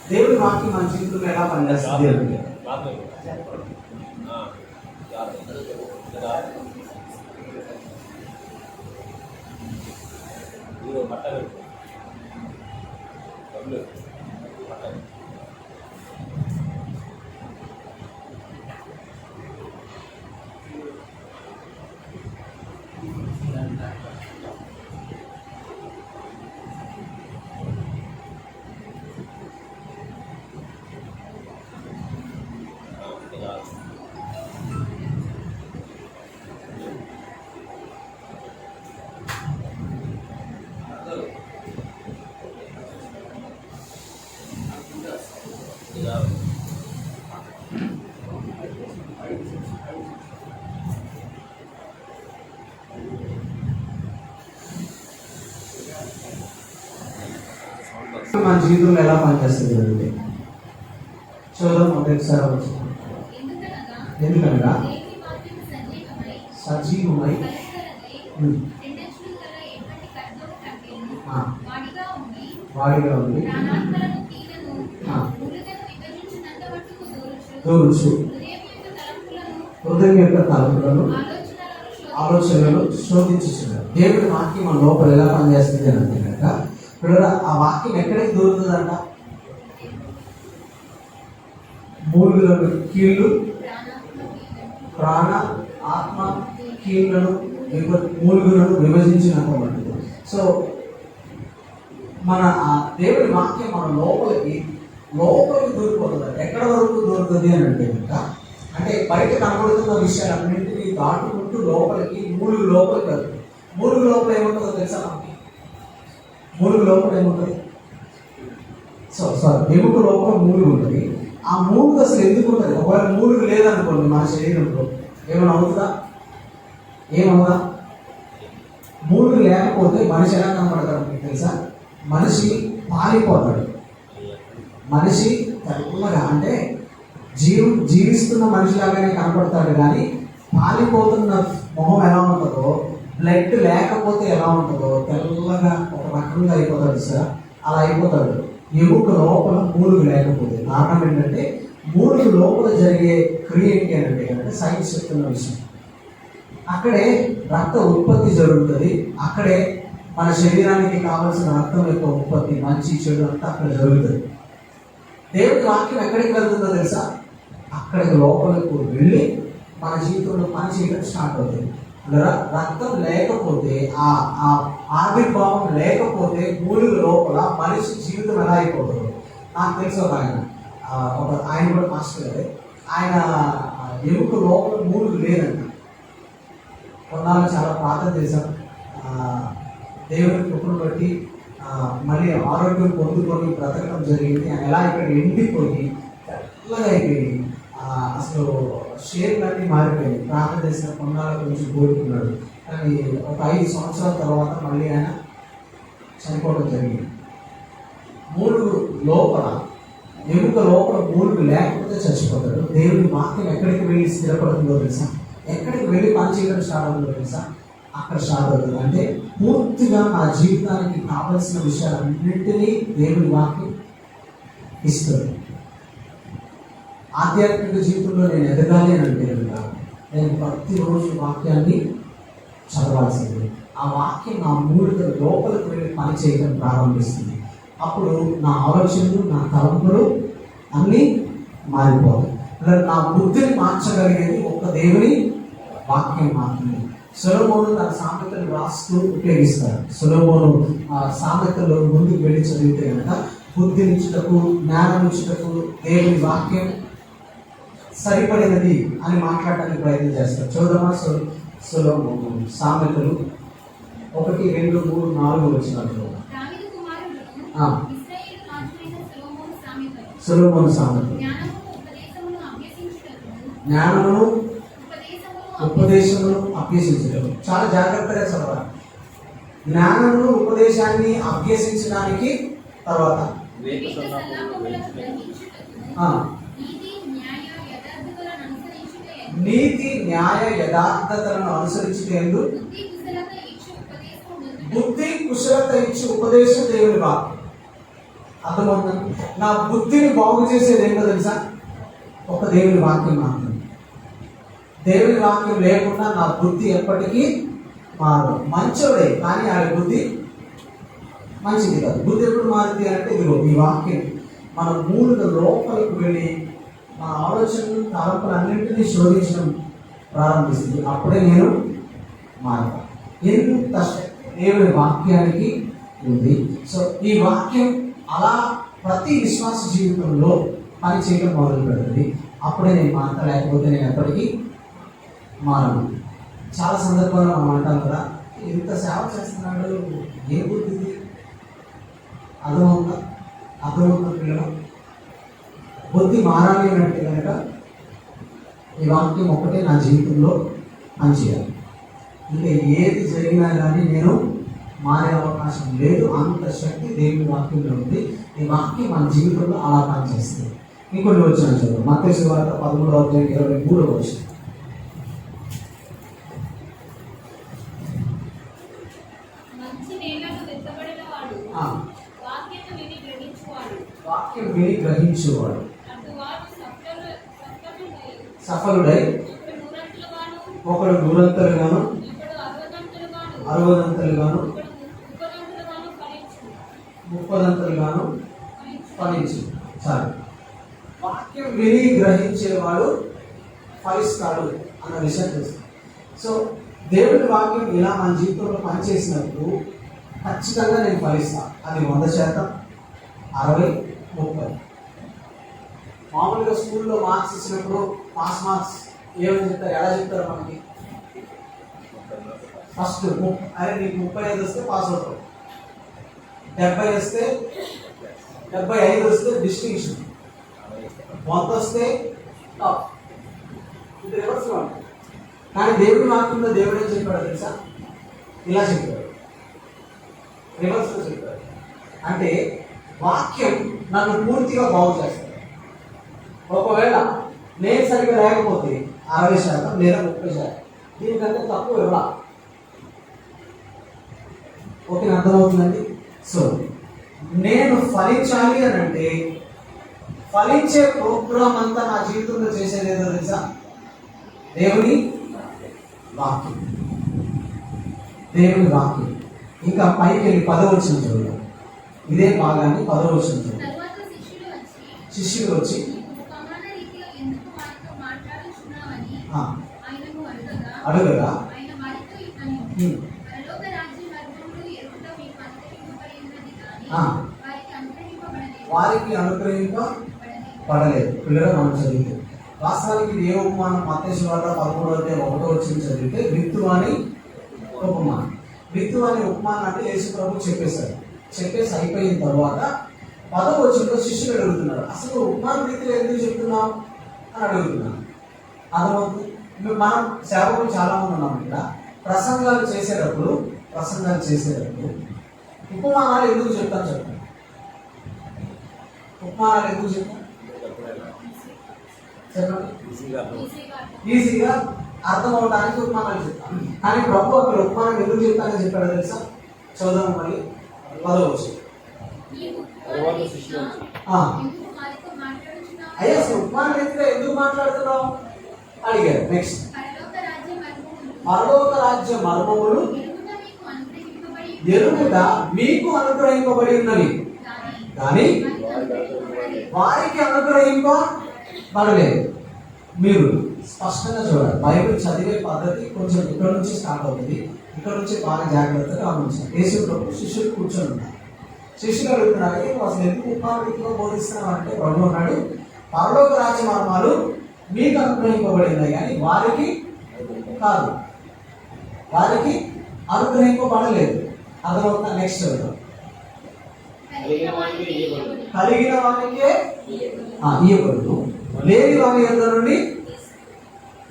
దేవుడి వాక్యం మన జీవితంలో ఎలా పనిచేస్తుంది అంటే మన జీవితంలో ఎలా పనిచేస్తుంది అంటే చూద్దాం ఒకసారి ఆలోచించండి. ఎందుకనగా సజీవమై వాడిగా ఉండి దూరుచు హృదయం యొక్క తలంపులను ఆలోచనలను శోధించుతున్నారు. దేవుడి వాక్యం మన లోపల ఎలా పనిచేస్తుంది అని అంటే కనుక ఆ వాక్యం ఎక్కడికి దూరుతుందంట? మూలుగులను కీళ్ళు, ప్రాణ ఆత్మ కీళ్ళను మూలుగులను విభజించినంత మటుకు. సో మన ఆ దేవుడి వాక్యం మన లోపలికి దూరిపోతుంది. ఎక్కడ వరకు దూరుతుంది అని అంటే కనుక, అంటే బయట కనబడుతున్న విషయాలన్నింటినీ దాటుకుంటూ లోపలికి మూలుగు లోపలికి వెళ్తుంది. మూలుగు లోపల ఏముంటుందో తెలుసా మనకి? మూలుగు లోపల ఏముంటుంది? ఎముక లోపల మూలుగు ఉంటుంది. ఆ మూలుగు అసలు ఎందుకు ఉంటుంది? ఒకవేళ మూలుగు లేదనుకోండి మన శరీరంలో ఏమైనా అవుతుందా? ఏమవుదా? మూలుగు లేకపోతే మనిషి ఎలా కనపడతాడు మీకు తెలుసా? మనిషి పాలిపోతాడు. మనిషి తెల్లగా అంటే జీవిస్తున్న మనిషిలాగానే కనపడతాడు, కానీ పాలిపోతున్న మొహం ఎలా ఉంటుందో, బ్లడ్ లేకపోతే ఎలా ఉంటుందో తెల్లగా ఒక రకంగా అయిపోతాడు సార్. అలా అయిపోతాడు ఎముక లోపల మూలుగు లేకపోతే. కారణం ఏంటంటే మూలుగు లోపల జరిగే క్రియ ఏంటి అంటే కనుక సైన్స్ చెప్తున్న విషయం. అక్కడే రక్త ఉత్పత్తి జరుగుతుంది. అక్కడే మన శరీరానికి కావలసిన రక్తం యొక్క ఉత్పత్తి, మంచి చెడు అంతా అక్కడ జరుగుతుంది. దేవుడి వాక్యం ఎక్కడికి వెళ్తుందో తెలుసా? అక్కడికి లోపలికి వెళ్ళి మన జీవితంలో పని చేయడం స్టార్ట్ అవుతుంది. రక్తం లేకపోతే, ఆ ఆవిర్భావం లేకపోతే మూలుగు లోపల మనిషి జీవితం ఎలా అయిపోతుందో నాకు తెలుసు. ఆయన కూడా మాస్టర్ గారే, ఆయన ఎముక లోపల మూలుగు లేదంట. కొన్నాళ్ళు చాలా ప్రార్థన చేశాం. దేవుడి కృపను బట్టి మళ్ళీ ఆరోగ్యం పొందుకొని బ్రతకడం జరిగింది. ఆయన ఎలా ఇక్కడ ఎండిపోయి తెల్లగా అయిపోయి అసలు షేర్లన్నీ మారిపోయింది. ప్రార్థన చేసిన కొన్నాళ్ళు కొంచెం కోరుకున్నాడు, కానీ ఒక 5 సంవత్సరాల తర్వాత మళ్ళీ ఆయన చనిపోవడం జరిగింది. మూలుగు లోపల, ఎముక లోపల మూలుగు లేకపోతే చచ్చిపోతాడు. దేవుడి వాక్యం ఎక్కడికి వెళ్ళి స్థిరపడుతుందో తెలుసా? ఎక్కడికి వెళ్ళి పనిచేయడం స్టార్ట్ అవుతుందో తెలుసా? అక్కడ స్టార్ట్ అవుతుంది. అంటే పూర్తిగా నా జీవితానికి కావలసిన విషయాలన్నింటినీ దేవుడి వాక్యం ఇస్తుంది. ఆధ్యాత్మిక జీవితంలో నేను ఎదగాలి అని అంటే కనుక నేను ప్రతిరోజు వాక్యాన్ని చదవాల్సింది. ఆ వాక్యం నా మూలుగ లోపలికి వెళ్ళి పని చేయడం ప్రారంభిస్తుంది. అప్పుడు నా ఆలోచనలు, నా తలంపులు అన్నీ మారిపోతాయి. నా బుద్ధిని మార్చగలిగేది ఒక్క దేవుని వాక్యం మాత్రమే. సొలొమోను తన సామెతలు రాస్తూ ఉపయోగిస్తారు. సొలొమోను సామెతలు ముందుకు వెళ్ళి చదివితే కనుక బుద్ధినిచ్చుటకు, జ్ఞానమిచ్చుటకు దేవుని వాక్యం సరిపడినది అని మాట్లాడటానికి ప్రయత్నం చేస్తారు. చూడమా సొలొమోను సామెతలు 1, 2, 3, 4 వచ్చినట్లు సొలొమోను సామెతలు. జ్ఞానమును ఉపదేశమును అభ్యసించడం. చాలా జాగ్రత్తగా చదవాలి. జ్ఞానమును ఉపదేశాన్ని అభ్యసించడానికి తర్వాత వివేక సల్లాపములను గ్రహించుటకును ఆ, నీతి న్యాయ యథార్థతలను అనుసరించుటకు నీతి న్యాయ యథార్థతలను అనుసరించేందు బుద్ధి కుశలత ఇచ్చు ఉపదేశం బుద్ధి కుశలత ఇచ్చి ఉపదేశం దేవుని దేవుని వాక్యం. అర్థమవుతుంది. నా బుద్ధిని బాగు చేసేది ఏంటో తెలుసా? ఒక దేవుని వాక్యం మాత్రమే. దేవుని వాక్యం లేకుండా నా బుద్ధి ఎప్పటికీ మారదు. మంచోడే కానీ ఆ బుద్ధి మంచిది కాదు. బుద్ధి ఎప్పుడు మారింది అంటే ఇదిగో ఈ వాక్యం మన మూలుగా లోపలికి వెళ్ళి మన ఆలోచనలు తలంపులు అన్నింటినీ శోధించడం ప్రారంభిస్తుంది. అప్పుడే నేను మారతా. ఎంత శక్తి దేవుని వాక్యానికి ఉంది. సో ఈ వాక్యం అలా ప్రతి విశ్వాస జీవితంలో పని చేయడం మొదలు పెడుతుంది. అప్పుడే నేను మారతా, లేకపోతే నేను ఎప్పటికీ మారను. చాలా సందర్భాల్లో మనం అంటాం కదా, ఇంత సేవ చేస్తున్నాడు, ఏ బుద్ధిది? అర్థమవుతుందా పిల్లలు? బుద్ధి మారాలి అంటే కనుక ఈ వాక్యం ఒకటే నా జీవితంలో పనిచేయాలి. ఇంకా ఏది జరిగినా కానీ నేను మారే అవకాశం లేదు. అంత శక్తి దేవుని వాక్యంలో ఉంది. ఈ వాక్యం మన జీవితంలో అలా పనిచేస్తుంది. ఇంకొన్ని వచ్చిన చదువు మత్తయి సువార్త 13:23. మంచి నేలను విత్తబడిన వాడు ఆ, వాక్యము విని గ్రహించువాడు వాక్యం విని గ్రహించేవాడు అటువాడు సఫలుడై ఒకడు నూరంతులుగాను ఒకడు 100 ఒకడు 60 అరవదంతలుగాను ఒకడు 30 ఫలించును. 30 ఫలించు. సరే, వాక్యం విని గ్రహించేవాడు ఫలిస్తాడు అన్న విషయం తెలుసు. సో దేవుడి వాక్యం ఇలా మన జీవితంలో పనిచేసినప్పుడు ఖచ్చితంగా నేను ఫలిస్తాను. అది 100%, 60, 30. మామూలుగా స్కూల్లో మార్క్స్ ఇచ్చినప్పుడు పాస్ మార్క్స్ ఏమని చెప్తారు? ఎలా చెప్తారు మనకి? ఫస్ట్ అరే నీకు 35 వస్తే పాస్ అవుతావు, 70 వస్తే 75 వస్తే డిస్టింక్షన్, 100 వస్తే టాప్. ఇది రివర్స్ ఉంటుంది. కానీ దేవుడి వాక్యంలో దేవుడు ఏం చెప్పాడు తెలుసా? ఇలా చెప్పాడు, రివర్స్లో చెప్పాడు. అంటే వాక్యం నన్ను పూర్తిగా బాగు చేస్తాడు. ఒకవేళ నేను సరిగ్గా లేకపోతే 60% లేదా 30%, దీనికంటే తక్కువ ఇవ్వాలి. ఓకే, అర్థమవుతుందండి? సో నేను ఫలించాలి అని అంటే ఫలించే ప్రోగ్రామ్ అంతా నా జీవితంలో చేసేది ఏదో తెలుసా? దేవుని వాక్యం. దేవుని వాక్యం. ఇంకా పైకి వెళ్ళి 10వ వచనం చదువుదాం. ఇదే భాగాన్ని 10వ వచనం చదువుదాం. తరువాత శిష్యుడు వచ్చి నీవు సమాన రీతిలో ఎందుకు వారితో మాట్లాడుచున్నావని ఆ, ఆయనను అడుగగా ఆయన వారితో ఇట్లనెను, ఉమ్, పరలోక రాజ్య మర్మములు ఎరుట మీకు అనుగ్రహింపబడి ఉన్నది గాని ఆ. వారికి అనుగ్రహింపబడలేదు. వారికి అనుగ్రహింపబడలేదు. పిల్లలు మనం చదివితే వాస్తవానికి ఇది ఏ ఉపమానం? మత్తయి సువార్త 13:1 చదివితే విత్తువాని ఉపమానం. విత్తువాని ఉపమానం అంటే యేసు ప్రభు చెప్పేశారు. చెప్పేసి అయిపోయిన తర్వాత 10వ వచనంలో శిష్యులు అడుగుతున్నారు, అసలు ఉపమాన రీతిలో ఎందుకు చెప్తున్నాం అని అడుగుతున్నారు. అర్థమవుతుంది. మనం సేవకులు చాలా మంది ఉన్నాం ఇక్కడ. ప్రసంగాలు చేసేటప్పుడు ఉపమానాలు ఎందుకు చెప్తాను చెప్పండి. ఉపమానాలు ఎందుకు చెప్తాను చెప్పండి. ఈజీగా అర్థం అవడానికి ఉపమానాలు చెప్తాను. కానీ ప్రభు అక్కడ ఉపమానం ఎందుకు చెప్తానని చెప్పాడో తెలుసా? చదువు మళ్ళీ 10వ వచనం. నీవు ఆ, ఎందుకు వారితో మాట్లాడుచున్నావు? అయ్యా అసలు ఉపమాన రీతిగా ఎందుకు మాట్లాడుతున్నావు అడిగారు. నెక్స్ట్, పరలోక రాజ్య మర్మములు పరలోక రాజ్య మర్మములు ఎరుగుట మీకు అనుగ్రహింపబడి ఎరుట మీకు అనుగ్రహింపబడి ఉన్నవి కానీ వారికి అనుగ్రహింపబడలేదు. మీరు స్పష్టంగా చూడాలి. బైబిల్ చదివే పద్ధతి కొంచెం ఇక్కడ నుంచి స్టార్ట్ అవుతుంది. ఇక్కడ నుంచి బాగా జాగ్రత్తగా గమనించాలి. యేసు ప్రభు శిష్యులు కూర్చొని ఉన్నారు. శిష్యులు అడుగుతున్నారు, నువ్వు అసలు ఎందుకు ఉపమానంలో బోధిస్తున్నావు అంటే ప్రభు అన్నాడు, పరలోక రాజ్య మర్మాలు మీకు అనుగ్రహింపబడి ఉన్నాయి కానీ వారికి కాదు, వారికి అనుగ్రహింపబడలేదు. అదొక నెక్స్ట్ చదువు. కలిగిన వారికే ఇవ్వబడును, లేని వారి యొద్ద నుండి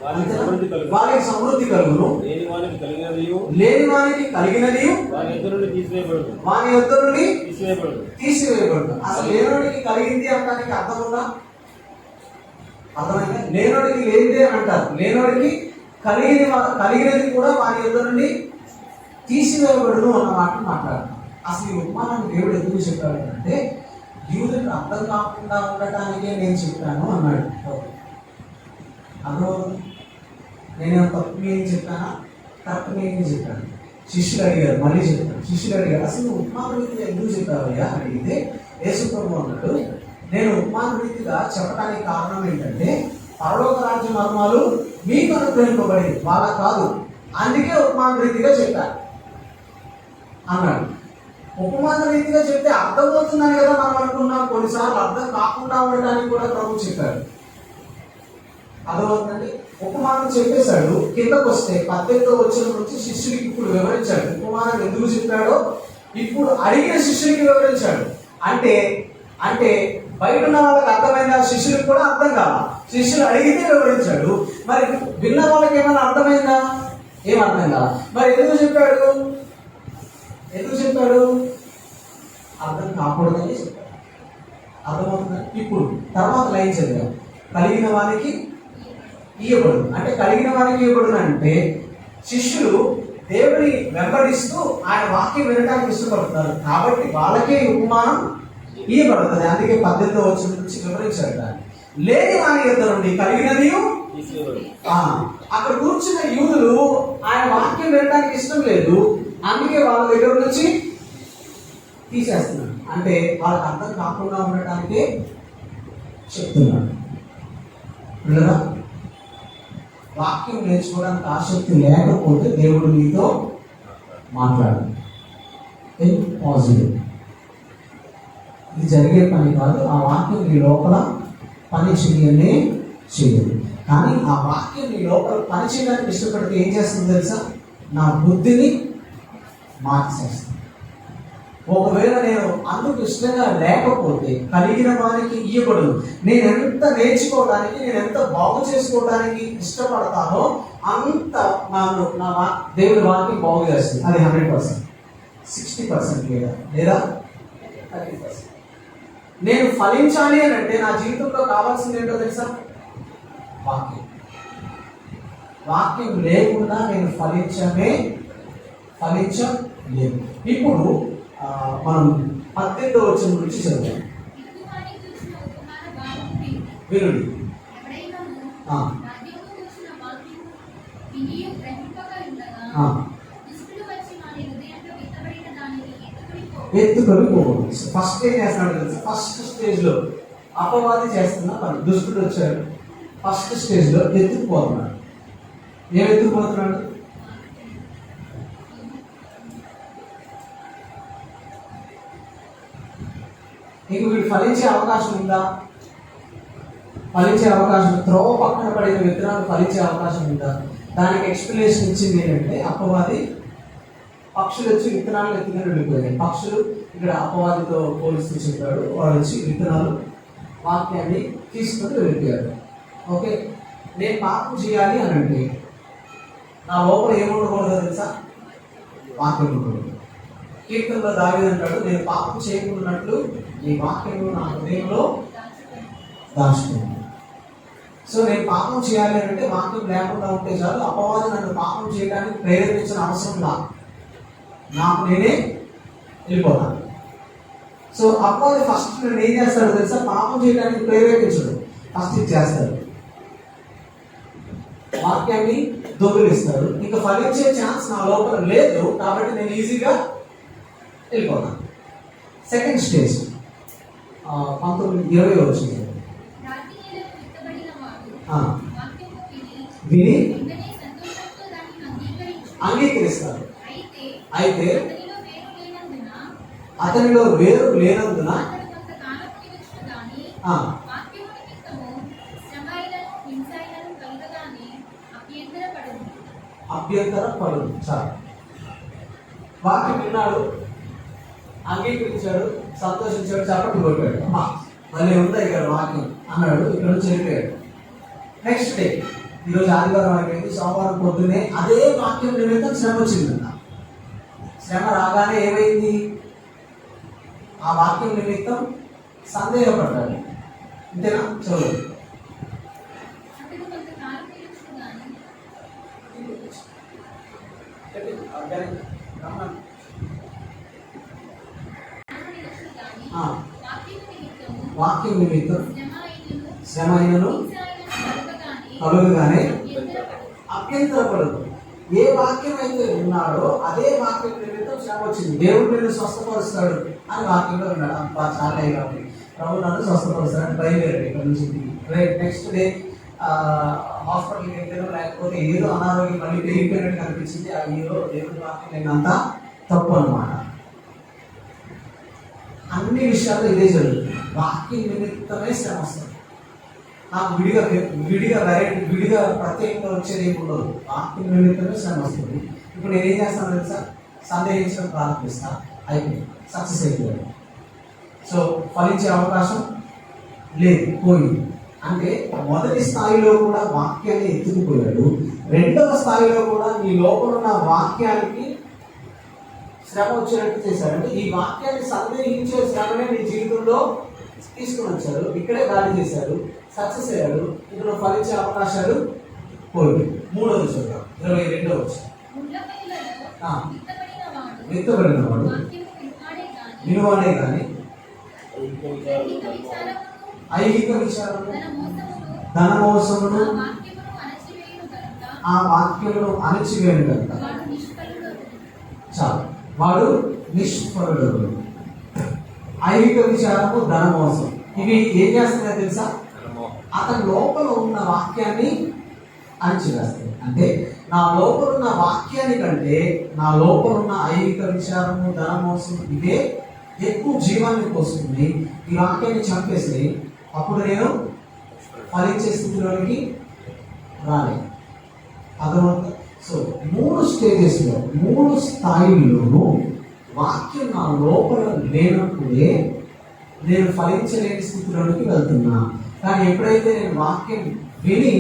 వారికి సమృద్ధి కలుగును, లేని వానికి కలిగినదియు లేని వానికి కలిగినది వాని యొద్ద నుండి తీసివేయబడును. వాని యొద్ద నుండి తీసివేయబడును. తీసివేయబడును. అసలు లేనోడికి కలిగింది అంటానికి అర్థం ఉందా? అర్థమైందా? లేనోడికి లేనిదే అని అంటారు. లేనోడికి కలిగినది కూడా వాని యొద్ద నుండి తీసివేయబడును అన్న మాటను మాట్లాడతాం. అసలు ఈ ఉపమానాన్ని దేవుడు ఎందుకు చెప్పాడు అంటే యూదులకు అర్థం కాకుండా ఉండటానికే నేను చెప్పాను అన్నాడు. అర్థమవుతుంది? నేనేమో తప్పు ఏం చెప్పానా, కరెక్ట్ ఏం చెప్పాను? శిష్యులు అడిగారు, మళ్ళీ చెప్పాను. శిష్యులు అడిగారు, అసలు నువ్వు ఉపమాన రీతిగా ఎందుకు చెప్పావయ్యా అని అడిగితే యేసు ప్రభు అన్నాడు, నేను ఉపమాన రీతిగా చెప్పడానికి కారణం ఏంటంటే పరలోక రాజ్య మర్మాలు మీకు అనుగ్రహింపబడింది, వాళ్ళ కాదు, అందుకే ఉపమాన రీతిగా చెప్పాను అన్నాడు. ఉపమాన రీతిగా చెప్తే అర్థమవుతుందని కదా మనం అనుకున్నాం. కొన్నిసార్లు అర్థం కాకుండా ఉండడానికి కూడా ప్రభు చెప్పాడు. అర్థమవుతుందండి? ఉపమానం చెప్పేశాడు. కిందకు వస్తే 18వ వచనం నుంచి శిష్యుడికి ఇప్పుడు వివరించాడు. ఉపమానం ఎందుకు చెప్పాడో ఇప్పుడు అడిగిన శిష్యుడికి వివరించాడు. అంటే అంటే బయట ఉన్న వాళ్ళకి అర్థమైందా? శిష్యుడికి కూడా అర్థం కాదా? శిష్యులు అడిగితే వివరించాడు. మరి విన్న వాళ్ళకి ఏమైనా అర్థమైందా? ఏం అర్థం కాదా? మరి ఎందుకు చెప్పాడు? ఎందుకు చెప్పాడు? అర్థం కాకూడదని చెప్పాడు. అర్థమవుతుందా? ఇప్పుడు తర్వాత లైన్ చదివాం. కలిగిన వారికి ఇయ్యబడు. అంటే కలిగిన వారికి ఇవ్వబడును అంటే శిష్యులు దేవుని వెంబడిస్తూ ఆయన వాక్యం వినడానికి ఇష్టపడుతున్నారు కాబట్టి వాళ్ళకే ఉపమానం ఇవ్వబడుతుంది. అందుకే 18వ వచనం నుంచి వివరించాడు. దాన్ని లేని వారి యొద్ద నుండి కలిగినది అక్కడ కూర్చున్న యూదులు ఆయన వాక్యం వినడానికి ఇష్టం లేదు, అందుకే వాళ్ళ దగ్గర నుంచి తీసేస్తున్నాడు. అంటే వాళ్ళకి అర్థం కాకుండా ఉండటానికే చెప్తున్నాడు. లేదా వాక్యం నేర్చుకోవడానికి ఆసక్తి లేకపోతే దేవుడు మీతో మాట్లాడు. పాజిటివ్ ఇది జరిగే పని కాదు. ఆ వాక్యం మీ లోపల పని చేయనే చేయదు. కానీ ఆ వాక్యం మీ లోపల పని చేయడానికి ఇష్టపడితే ఏం చేస్తుంది తెలుసా? నా బుద్ధిని మార్చేస్తుంది. ఒకవేళ నేను అందుకు ఇష్టంగా లేకపోతే కలిగిన వారికి ఇయ్యబడు. నేను ఎంత నేర్చుకోవడానికి, నేను ఎంత బాగు చేసుకోవడానికి ఇష్టపడతానో అంత నా దేవుడి వాక్యం బాగు చేస్తుంది. అది 100%, 60% లేదా 30%. నేను ఫలించాలి అని అంటే నా జీవితంలో కావాల్సింది ఏంటో తెలుసా? వాక్యం. వాక్యం లేకుండా నేను ఫలించలేదు. ఇప్పుడు మనం 18వ వచనం నుంచి చదువుతాం. వినుడి. ఎత్తుకొని పోవచ్చు. ఫస్ట్ ఏం చేస్తున్నాడు తెలుసా? ఫస్ట్ స్టేజ్ లో అపవాది చేస్తున్నా పని. దుష్టుడు వచ్చాడు. ఫస్ట్ స్టేజ్ లో ఎత్తుకుపోతున్నాడు. ఏం ఎత్తుకుపోతున్నాడు? ఇంక వీడు ఫలించే అవకాశం ఉందా? ఫలించే అవకాశం, త్రోవ పక్కన పడిన విత్తనాలు ఫలించే అవకాశం ఉందా? దానికి ఎక్స్ప్లెనేషన్ ఇచ్చింది ఏంటంటే అపవాది పక్షులు వచ్చి విత్తనాలు ఎత్తుకుని వెళ్ళిపోయాయి. పక్షులు ఇక్కడ అపవాదితో పోలిస్తూ చెప్పాడు. వాళ్ళు వచ్చి విత్తనాలు వాక్యాన్ని తీసుకొని వెళ్ళిపోయారు. ఓకే, నేను పాపం చేయాలి అని అంటే నా లోపల ఏముండకూడదు తెలుసా? వాక్యం ఉండకూడదు. కీర్తనలో దావీదు అంటాడు, నేను పాపం చేయకున్నట్లు ఈ వాక్యం నా హృదయంలో దాచుకున్నాను. సో నేను పాపం చేయాలి అంటే వాక్యం లేకుండా ఉంటే చాలు. అపవాది నన్ను పాపం చేయడానికి ప్రేరేపించిన అవసరం నాకు నేనే వెళ్ళిపోతాను. సో అపవాది ఫస్ట్ నేను ఏం చేస్తాడు తెలుసా? పాపం చేయడానికి ప్రేరేపించడు. ఫస్ట్ ఇది చేస్తాడు, వాక్యాన్ని దొంగిలిస్తాడు. ఇంకా ఫలించే ఛాన్స్ నా లోపల లేదు కాబట్టి నేను ఈజీగా వెళ్ళిపోతాను. సెకండ్ స్టేజ్ 19-20 వచ్చింది. విని అంగీకరిస్తారు. అయితే అతనిలో వేరు లేనందున అభ్యంతర పడు. చాలు, వాక్యం విన్నాడు, అంగీకరించాడు, సంతోషించాడు, చప్పట్లు కొట్టాడు. మళ్ళీ ఉందా ఇక్కడ వాక్యం అన్నాడు, ఇక్కడ నుంచి వెళ్ళిపోయాడు. నెక్స్ట్ డే ఈరోజు ఆదివారం అయిపోయింది, సోమవారం పొద్దునే అదే వాక్యం నిమిత్తం శ్రమ వచ్చిందంట. శ్రమ రాగానే ఏమైంది? ఆ వాక్యం నిమిత్తం సందేహపడ్డాడు. అంతేనా? చదువు. అతడు కొంతకాలం నిలుచుగాని ఆ, వాక్యము నిమిత్తము వాక్యం నిమిత్తం శ్రమ అయినను శ్రమ అయినను కలుగగానే కలుగుగానే అభ్యంతరపడదు. అభ్యంతరపడదు. ఏ వాక్యం అయితే ఉన్నాడో అదే వాక్యం నిమిత్తం శ్రమ వచ్చింది. దేవుడు నిన్ను స్వస్థపరుస్తాడు అని వాక్యంలో ఉన్నాడు. అబ్బా చాలా కాబట్టి ప్రభు నన్ను స్వస్థపరుస్తాడు బయలుదేరాడు ఇక్కడ నుంచి. రేపు నెక్స్ట్ డే హాస్పిటల్కి వెళ్తాను, లేకపోతే ఏదో అనారోగ్యం మళ్ళీ పెరిగిపోయినట్టు కనిపించింది. ఆ ఏదో దేవుడి వాక్యం లేనంతా తప్పు అన్నమాట. అన్ని విషయాల్లో ఇదే జరుగుతుంది. వాక్యం నిమిత్తమే శ్రమ వస్తుంది. నాకు విడిగా ప్రత్యేకంగా వచ్చేది ఏమి ఉండదు. వాక్యం నిమిత్తమే శ్రమ వస్తుంది. ఇప్పుడు నేనేం చేస్తాను తెలుసా? సందేహించడం ప్రారంభిస్తా, అయిపోయింది, సక్సెస్ అయిపోయాడు. సో ఫలించే అవకాశం లేదు, పోయింది. అంటే మొదటి స్థాయిలో కూడా వాక్యాన్ని ఎత్తుకుపోయాడు. రెండవ స్థాయిలో కూడా నీ లోపల ఉన్న వాక్యానికి శ్రమ వచ్చేటట్టు చేశాడు. అంటే ఈ వాక్యాన్ని సందేహించే శ్రమనే నీ జీవితంలో తీసుకుని వచ్చాడు. ఇక్కడే దాడి చేశాడు, సక్సెస్ అయ్యాడు. ఇక్కడ ఫలించే అవకాశాలు పోయి. మూడవది చూద్దాం, 22వ వచనం. ముళ్ళపల్లిలలో ఆ. విత్తబడిన వాడు విత్తబడినవాడు వాక్యము వినువాడే గాని వినువాడే కానీ దైహిక విచారమును ఐహిక విచారము తన మోసమును ధనమోసమును ఆ వాక్యమును అణచివేయును గనుక ఆ వాక్యమును అణచివేయను కనుక వాడు నిష్ఫలుడగును. చాలు, వాడు నిష్ఫలుడు. ఐహిక విచారము, ధనమోసం, ఇవి ఏం చేస్తున్నాయో తెలుసా? అతని లోపల ఉన్న వాక్యాన్ని అణచివేస్తాయి. అంటే నా లోపల ఉన్న వాక్యాన్ని కంటే నా లోపల ఉన్న ఐహిక విచారము, ధనమోసం ఇవే ఎక్కువ జీవాన్ని పోస్తుంది. ఈ వాక్యాన్ని చంపేసి అప్పుడు నేను ఫలించే స్థితిలోనికి రాలేదు. అదనమాట. సో 3 స్టేజెస్లో 3 స్థాయిల్లోనూ వాక్యం నా లోపల లేనప్పుడే నేను ఫలించలేని స్థితిలోనికి వెళ్తున్నా. కానీ ఎప్పుడైతే నేను వాక్యం విని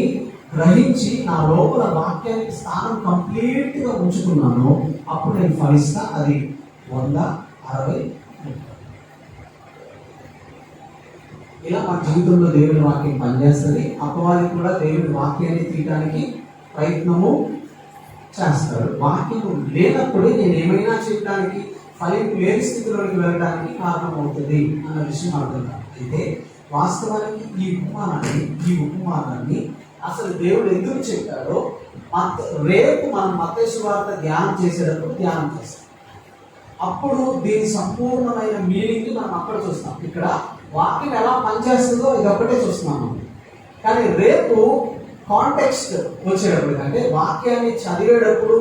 గ్రహించి నా లోపల వాక్యానికి స్థానం కంప్లీట్గా ఉంచుకున్నానో అప్పుడు నేను ఫలిస్తా. అది 100, 60. ఇలా మన జీవితంలో దేవుని వాక్యం పనిచేస్తుంది. అపవాది కూడా దేవుని వాక్యాన్ని తీయడానికి ప్రయత్నము చేస్తాడు. వాక్యం లేనప్పుడే నేను ఏమైనా చేయడానికి, ఫలింపు లేని స్థితిలోకి వెళ్ళడానికి కారణం అవుతుంది అన్న విషయం అర్థం కాదు. అయితే వాస్తవానికి ఈ ఉపమానాన్ని అసలు దేవుడు ఎందుకు చెప్పాడో రేపు మనం మత్తయి సువార్త ధ్యానం చేసేటప్పుడు ధ్యానం చేస్తాం. అప్పుడు దీని సంపూర్ణమైన మీనింగ్ మనం అక్కడ చూస్తాం. ఇక్కడ వాక్యం ఎలా పనిచేస్తుందో ఇది ఒక్కటే చూస్తున్నాం మనం. కానీ రేపు కాంటెక్స్ట్ వచ్చేటప్పుడు, అంటే వాక్యాన్ని చదివేటప్పుడు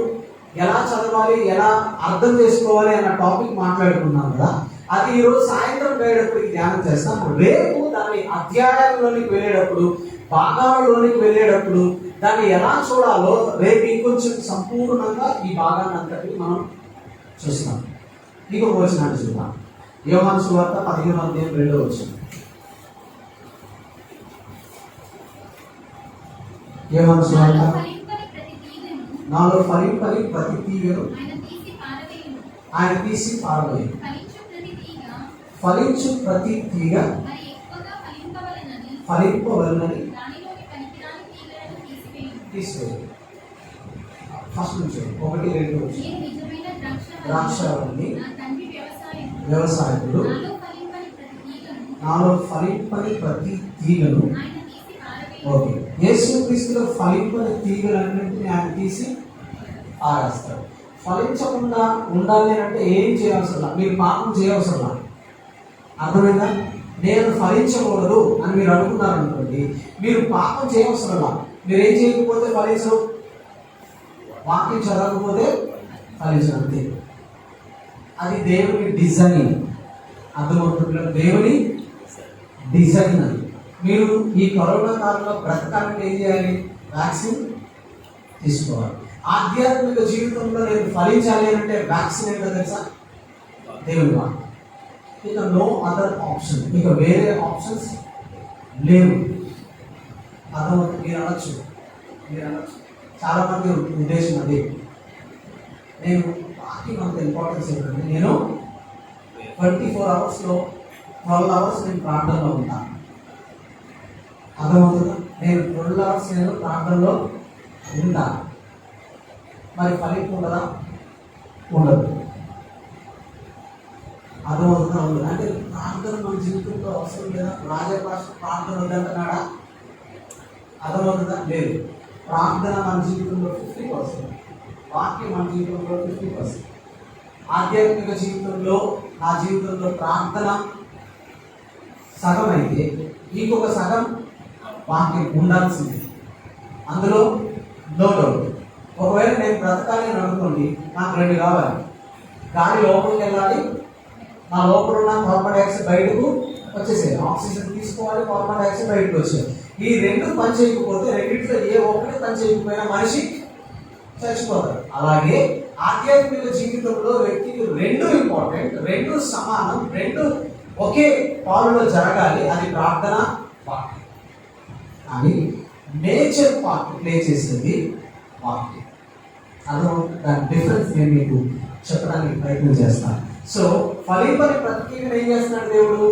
ఎలా చదవాలి, ఎలా అర్థం చేసుకోవాలి అన్న టాపిక్ మాట్లాడుకున్నాం కదా. అది ఈరోజు సాయంత్రం పోయేటప్పుడు ధ్యానం చేస్తాం. రేపు దాని అధ్యాయంలోనికి వెళ్ళేటప్పుడు, భాగాలలోనికి వెళ్ళేటప్పుడు దాన్ని ఎలా చూడాలో రేపు ఇంకొంచెం సంపూర్ణంగా ఈ భాగాన్ని అంతటి మనం చూస్తాం. ఇంకొక వచనాన్ని చూద్దాం. యోహాను సువార్త 15వ అధ్యాయం 2వ వచనం. యోహాను సువార్త నాలో ఫలింపని ప్రతి తీగను నాలో ఫలింపని ప్రతి తీగను ఆయన తీసి పారవేయును. ఆయన తీసి పారవేయును. ఫలించు ప్రతి తీగ ఫలించు ప్రతి తీగ మరి ఎక్కువగా ఫలింపవలెనని ఫలింపవలనని దానిలోని పనికిరాని తీగలను తీసివేయును. తీసివేయండి. ఫస్ట్ నుంచి 1, 2 వచ్చి నేను నిజమైన ద్రాక్షావళి, నా తండ్రి వ్యవసాయకుడు, నాలో ఫలింపని ప్రతి తీగను ఆయన తీసి పారవేయును. ఓకే, యేసుక్రీస్తులో ఫలింపని తీగలన్నింటినీ ఆయన తీసి పారేస్తాడు. ఫలించకుండా ఉండాలి అంటే ఏం చేయవసరం లేదు. మీరు పాపం చేయవసరం లేదు. అర్థమైందా? నేను ఫలించకూడదు అని మీరు అనుకున్నారనుకోండి, మీరు పాపం చేయవసరం లేదు. మీరు ఏం చేయకపోతే ఫలించరు, వాక్యం చదవకపోతే ఫలించండి. అది దేవుని డిజైన్. అర్థమవుతుందా? దేవుని డిజైన్ అది. మీరు ఈ కరోనా కాలంలో బ్రతకాలంటే ఏం చేయాలి? వ్యాక్సిన్ తీసుకోవాలి. ఆధ్యాత్మిక జీవితంలో నేను ఫలించాలి అంటే వ్యాక్సిన్ ఏంటో తెలుసా? దేవుని వాక్యం. ఇక నో అదర్ ఆప్షన్, ఇక వేరే ఆప్షన్స్ లేవు. అర్థమవుతుంది. మీరు అనొచ్చు, మీరు అనొచ్చు. చాలా మంది ఉద్దేశం అది, నేను వాక్యం అంత ఇంపార్టెన్స్ ఏంటంటే నేను 24 అవర్స్లో 12 అవర్స్ నేను ప్రార్థనలో ఉంటాను. అర్థమవుతుందా? నేను 12 అవర్స్ నేను ప్రార్థనలో ఉంటాను. మరి ఫలితం ఉండదా? ఉండదు. అర్థమవుతుందా? ఉండదు. అంటే ప్రార్థన మన జీవితంలో అవసరం లేదా? రాజభాష ప్రార్థన వద్దంటున్నాడా? అర్థమవుతుందా? లేదు. ప్రార్థన మన జీవితంలో 50%, వాక్యం మన జీవితంలో 50%. ఆధ్యాత్మిక జీవితంలో, నా జీవితంలో ప్రార్థన సగం అయితే ఇంకొక సగం వాక్యం ఉండాల్సింది. అందులో నో డౌట్. ఒకవేళ నేను బ్రతకాలి అని అనుకోండి, నాకు 2 కావాలి. గాలి లోపలికి వెళ్ళాలి, నా లోపల ఉన్న కార్బన్ డైఆక్సైడ్ బయటకు వచ్చేసేది. ఆక్సిజన్ తీసుకోవాలి, కార్బన్ డైఆక్సైడ్ బయటకు వచ్చేది. ఈ 2 పని చేయకపోతే, రెండింటిలో ఏ ఒక్కటి పని చేయకపోయినా మనిషి చచ్చిపోతాడు. అలాగే ఆధ్యాత్మిక జీవితంలో వ్యక్తికి 2 ఇంపార్టెంట్, 2 సమానం, 2 ఒకే పాలులో జరగాలి. అది ప్రార్థన, వాక్యం. అని నేచర్ పార్ట్ ప్లే చేసేది వాక్యం. అదో దాని డిఫరెన్స్ నేను మీకు చెప్పడానికి ప్రయత్నం చేస్తాను. సో ఫలింపని ప్రతిక్రియను ఏం చేస్తున్నాడు దేవుడు?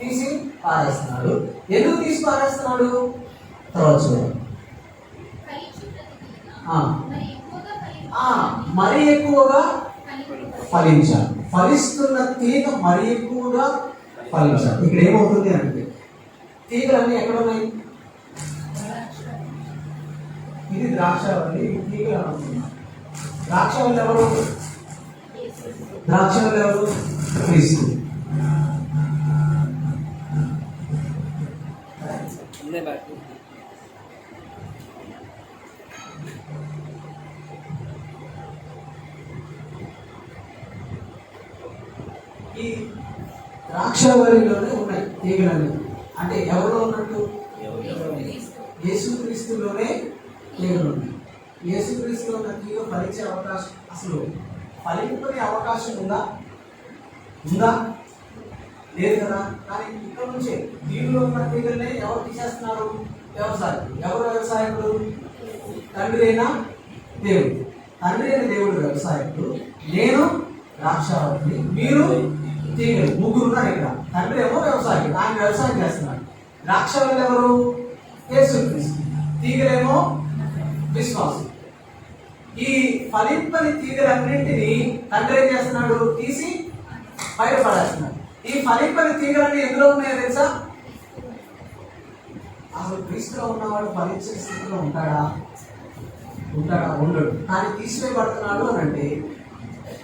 తీసి పారేస్తున్నాడు. ఎందుకు తీసి పారేస్తున్నాడు? తర్వాత చూడండి. మరీ ఎక్కువగా ఫలించాలి. ఫలిస్తున్న తీగ మరీ ఎక్కువగా ఫలించాలి. ఇక్కడ ఏమవుతుంది అంటే, తీగలన్నీ ఎక్కడ ఉన్నాయి? ఇది ద్రాక్షవల్లి, ఇది తీగలు అనుకున్నాం. ద్రాక్షవల్లి ఎవరు? ద్రాక్షవల్లి ఎవరు? క్రీస్తు. ఈ ద్రాక్షవల్లిలోనే ఉన్నాయి తీగలన్నీ. అంటే ఎవరిలో ఉన్నట్టు? యేసుక్రీస్తులోనే తీగలు ఉన్నాయి. యేసుక్రీస్తులో ఉన్న తీగ ఫలించే అవకాశం, అసలు ఫలింపని అవకాశం ఉందా? లేదు కదా. కానీ ఇక్కడ నుంచే దీనిలో ఉన్న తీగలనే ఎవరు తీసేస్తున్నారు? వ్యవసాయం. ఎవరు వ్యవసాయకుడు? తండ్రి అయినా దేవుడు. తండ్రి అయిన దేవుడు వ్యవసాయకుడు, నేను ద్రాక్షావల్లి, మీరు తీగలు. 3 ఉన్నారు ఇక్కడ. తండ్రి ఏమో వ్యవసాయకుడు, ఆయన వ్యవసాయం చేస్తున్నాడు. ద్రాక్షావల్లి ఎవరు? యేసుక్రీస్తు. తీగలేమో విశ్వాసం. ఈ ఫలింపని తీగలన్నింటినీ తండ్రి ఏం చేస్తున్నాడు? తీసి బయటపడేస్తున్నాడు. ఈ ఫలింపని తీగలన్నీ ఎందులో ఉన్నాయో తెలుసా? అసలు క్రీస్తులో ఉన్నవాడు ఫలించే స్థితిలో ఉంటాడా? ఉండడు. కానీ తీసివేయబడుతున్నాడు అని అంటే,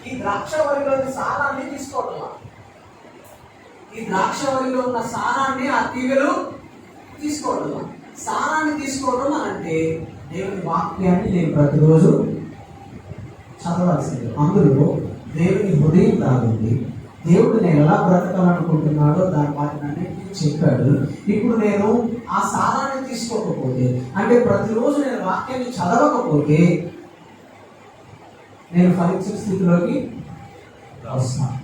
ఈ ద్రాక్షవల్లిలోని సారాన్ని తీసుకోవడం. ఈ ద్రాక్షవల్లిలో ఉన్న సారాన్ని ఆ తీగలు తీసుకోవడం. సారాన్ని తీసుకోవడం అని అంటే, దేవుని వాక్యాన్ని నేను ప్రతిరోజు చదవాల్సింది. అందులో దేవుని హృదయం రాగుంది. దేవుడు నేను ఎలా బ్రతకాలనుకుంటున్నాడో దాని వాటిని చెప్పాడు. ఇప్పుడు నేను ఆ సారాన్ని తీసుకోకపోతే, అంటే ప్రతిరోజు నేను వాక్యాన్ని చదవకపోతే, నేను ఫలించిన స్థితిలోకి వస్తాను.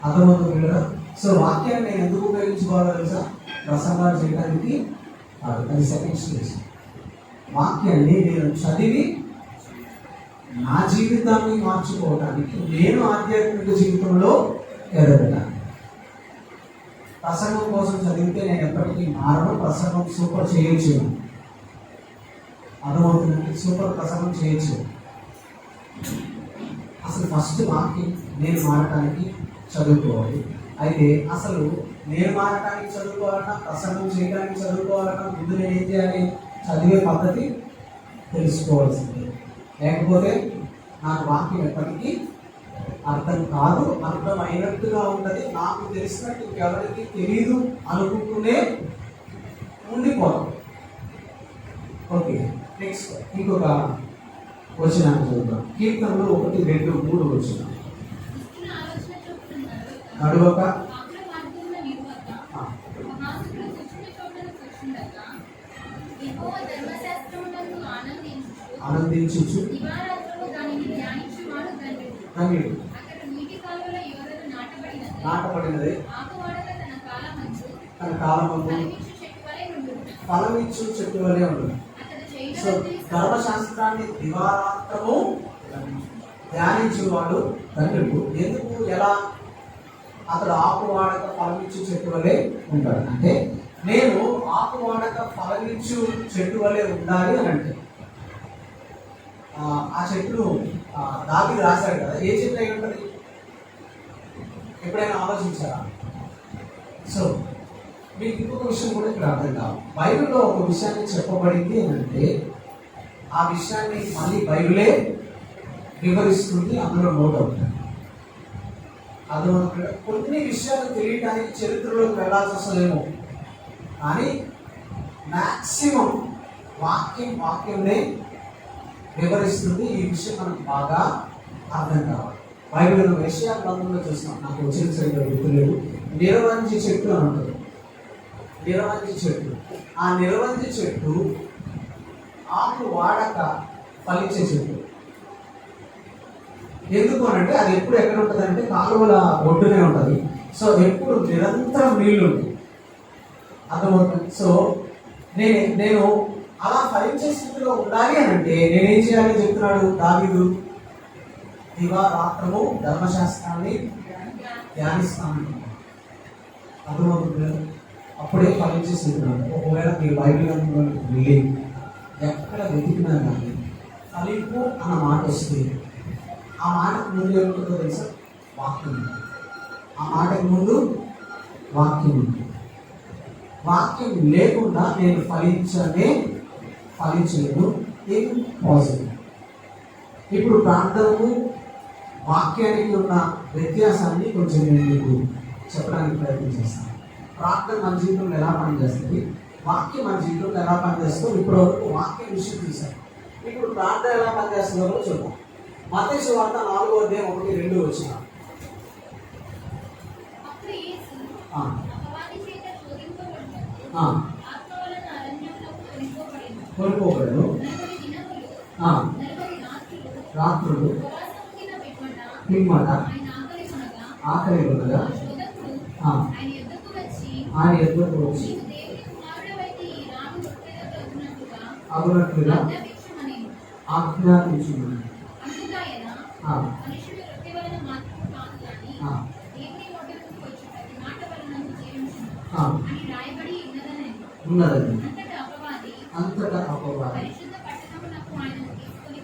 అర్థమవుతుంది కదా. సో వాక్యాన్ని నేను ఎందుకు ఉపయోగించుకోవాలో తెలుసా? ప్రసంగాలు చేయడానికి కాదు, అది సెకండ్ స్టేజ్. వాక్యాన్ని నేను చదివి నా జీవితాన్ని మార్చుకోవడానికి, నేను ఆధ్యాత్మిక జీవితంలో ఎదగడానికి. ప్రసంగం కోసం చదివితే నేను ఎప్పటికీ మారను. ప్రసంగం సూపర్ చేయొచ్చు, అర్థమవుతుందంటే సూపర్ ప్రసంగం చేయొచ్చు. అసలు ఫస్ట్ వాక్యం నేను మారటానికి చదువుకోవాలి. అయితే అసలు నేను మారటానికి చదువుకోవాలన్నా, ప్రసంగం చేయడానికి చదువుకోవాలన్నా ముందు నేను ఏం చేయాలి? చదివే పద్ధతి తెలుసుకోవాల్సిందే. లేకపోతే నాకు వాక్యం ఎప్పటికీ అర్థం కాదు. అర్థమైనట్టుగా ఉంటుంది, నాకు తెలిసినట్టు ఎవరికి తెలియదు అనుకుంటూనే ఉండిపోతాం. ఓకే, నెక్స్ట్ ఇంకొక వచ్చిన చదువుతాం. కీర్తనలు 1, 2, 3 వచ్చిన నడువక ఆనందించు నాటబడినది తన కాలమందు ఫలమిచ్చు చెట్టు వలె ఉంటుంది. అతడు సో చేయగలిగిన ధర్మశాస్త్రాన్ని దివారాంతము ధ్యానించేవాడు తండ్రులు. ఎందుకు, ఎలా? అతడు ఆకు వాడక ఫలమిచ్చు చెట్టు వలె ఉంటాడు. అంటే నేను ఆకు వాడక ఫలమిచ్చు చెట్టు వలె ఉండాలి అని అంటే ఆ చెట్టు దావీదు రాశాడు కదా, ఏ చెట్టు అయి ఉంటుంది? ఎప్పుడైనా ఆలోచించారా? సో మీకు ఇంకొక విషయం కూడా ఇక్కడ అర్థం కాదు. బైబిల్లో ఒక విషయాన్ని చెప్పబడింది అని అంటే ఆ విషయాన్ని మళ్ళీ బైబిలే వివరిస్తుంది, అందులో నోట్ అవుతుంది. అందులో కొన్ని విషయాలు తెలియడానికి చరిత్రలోకి వెళ్ళాల్సి వస్తుందేమో, కానీ మ్యాక్సిమం వాక్యంనే వివరిస్తుంది. ఈ విషయం మనకు బాగా అర్థం కావాలి. బైబిల్లో యెషయా గ్రంథంలో చూస్తున్నాం, నాకు వచ్చిన సరిగ్గా గుర్తులేదు. నిరవంజి చెట్టు అని ఉంటుంది. నిరవంజి చెట్టు, ఆ నిరవంజి చెట్టు ఆకు వాడక ఫలించే చెట్టు. ఎందుకు అనంటే అది ఎప్పుడు ఎక్కడ ఉంటుంది అంటే కాలువల ఒడ్డునే ఉంటుంది. సో ఎప్పుడు నిరంతరం నీళ్లు ఉంటుంది. అర్థమవుతుంది. సో నేను అలా ఫలించే స్థితిలో ఉండాలి అని అంటే నేనేం చేయాలని చెప్తున్నాడు దావీదు? దివారాత్రము ధర్మశాస్త్రాన్ని ధ్యానిస్తాను. అర్థమవుతుంది. అప్పుడే ఫలించే స్థితిలో. ఒకవేళ మీ బైబిల్ వెళ్ళి ఎక్కడ వెతికినా కానీ ఫలింపు అన్న మాట వస్తే ఆ మాటకు ముందు ఏముంటుందో తెలుసా? వాక్యం. ఆ మాటకు ముందు వాక్యం ఉంది. వాక్యం లేకుండా నేను ఫలించలేదు. ఇంపాసిబుల్. ఇప్పుడు ప్రార్థనకు వాక్యానికి ఉన్న వ్యత్యాసాన్ని కొంచెం నేను మీకు చెప్పడానికి ప్రయత్నం చేస్తాను. ప్రార్థన మన జీవితంలో ఎలా పనిచేస్తుంది, వాక్యం మన జీవితంలో ఎలా పనిచేస్తుందో ఇప్పటి వరకు వాక్యం విషయం తీశాను. ఇప్పుడు ప్రార్థన ఎలా పనిచేస్తుందో కూడా చూద్దాం. మత్తయి సువార్త 4:1-2 వచ్చిన అప్పుడు యేసు ఆ. అపవాది చేత శోధింపబడినప్పుడు ఆ. ఆత్మ వలన అరణ్యంలోకి కొనిపోబడెను. కోల్పోబడను 40 దినములు 40 రాత్రులు ఉపవాసముండిన పిమ్మట ఆయన ఆకలి కొనగా శోధకుడు ఆ. ఆయన ఎద్దకు వచ్చి ఆయన ఎదురుకు వచ్చి నీవు దేవుని కుమారుడవైతే ఈ రాళ్ళు రొట్టెలకు అగునట్లుగా ఆజ్ఞాపించుమనెను. ఆజ్ఞాపించుమని. అందుకు ఆయన ఆ. మనుషుడు రొట్టె వలన మాత్రము కాదు గాని ఆ. దేవుని నోటి నుండి వచ్చి ప్రతి మాట వలన జీవించును ఆ. అని రాయబడి ఉన్నదనెను. ఉన్నదని అంతటా అపవాది అంతటా అపవాది పరిశుద్ధ పట్టణమునకు ఆయనను తీసుకొని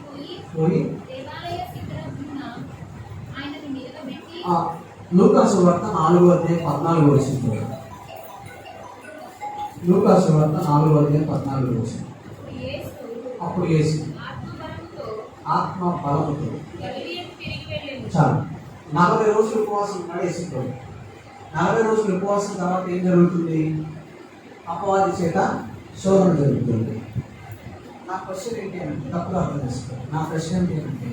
పోయి దేవాలయ శిఖరమున ఆయనను నిలబెట్టి లూకాసు వార్త 4:14 వచ్చింది. లూకాసు వార్త 4:14 వచ్చింది. యేసు అప్పుడు యేసు ఆత్మబలముతో ఆత్మ బలముతో గలిలయకు తిరిగి వెళ్ళెను. చాలు 40 రోజులు ఉపవాసం ఉన్నాడు యేసుప్రభు. 40 రోజులు ఉపవాసం తర్వాత ఏం జరుగుతుంది? అపవాది చేత శోధన జరుగుతుంది. నా క్వశ్చన్ ఏంటి అంటే, తప్పుగా అర్థం చేసుకోండి. నా ప్రశ్న ఏంటి అంటే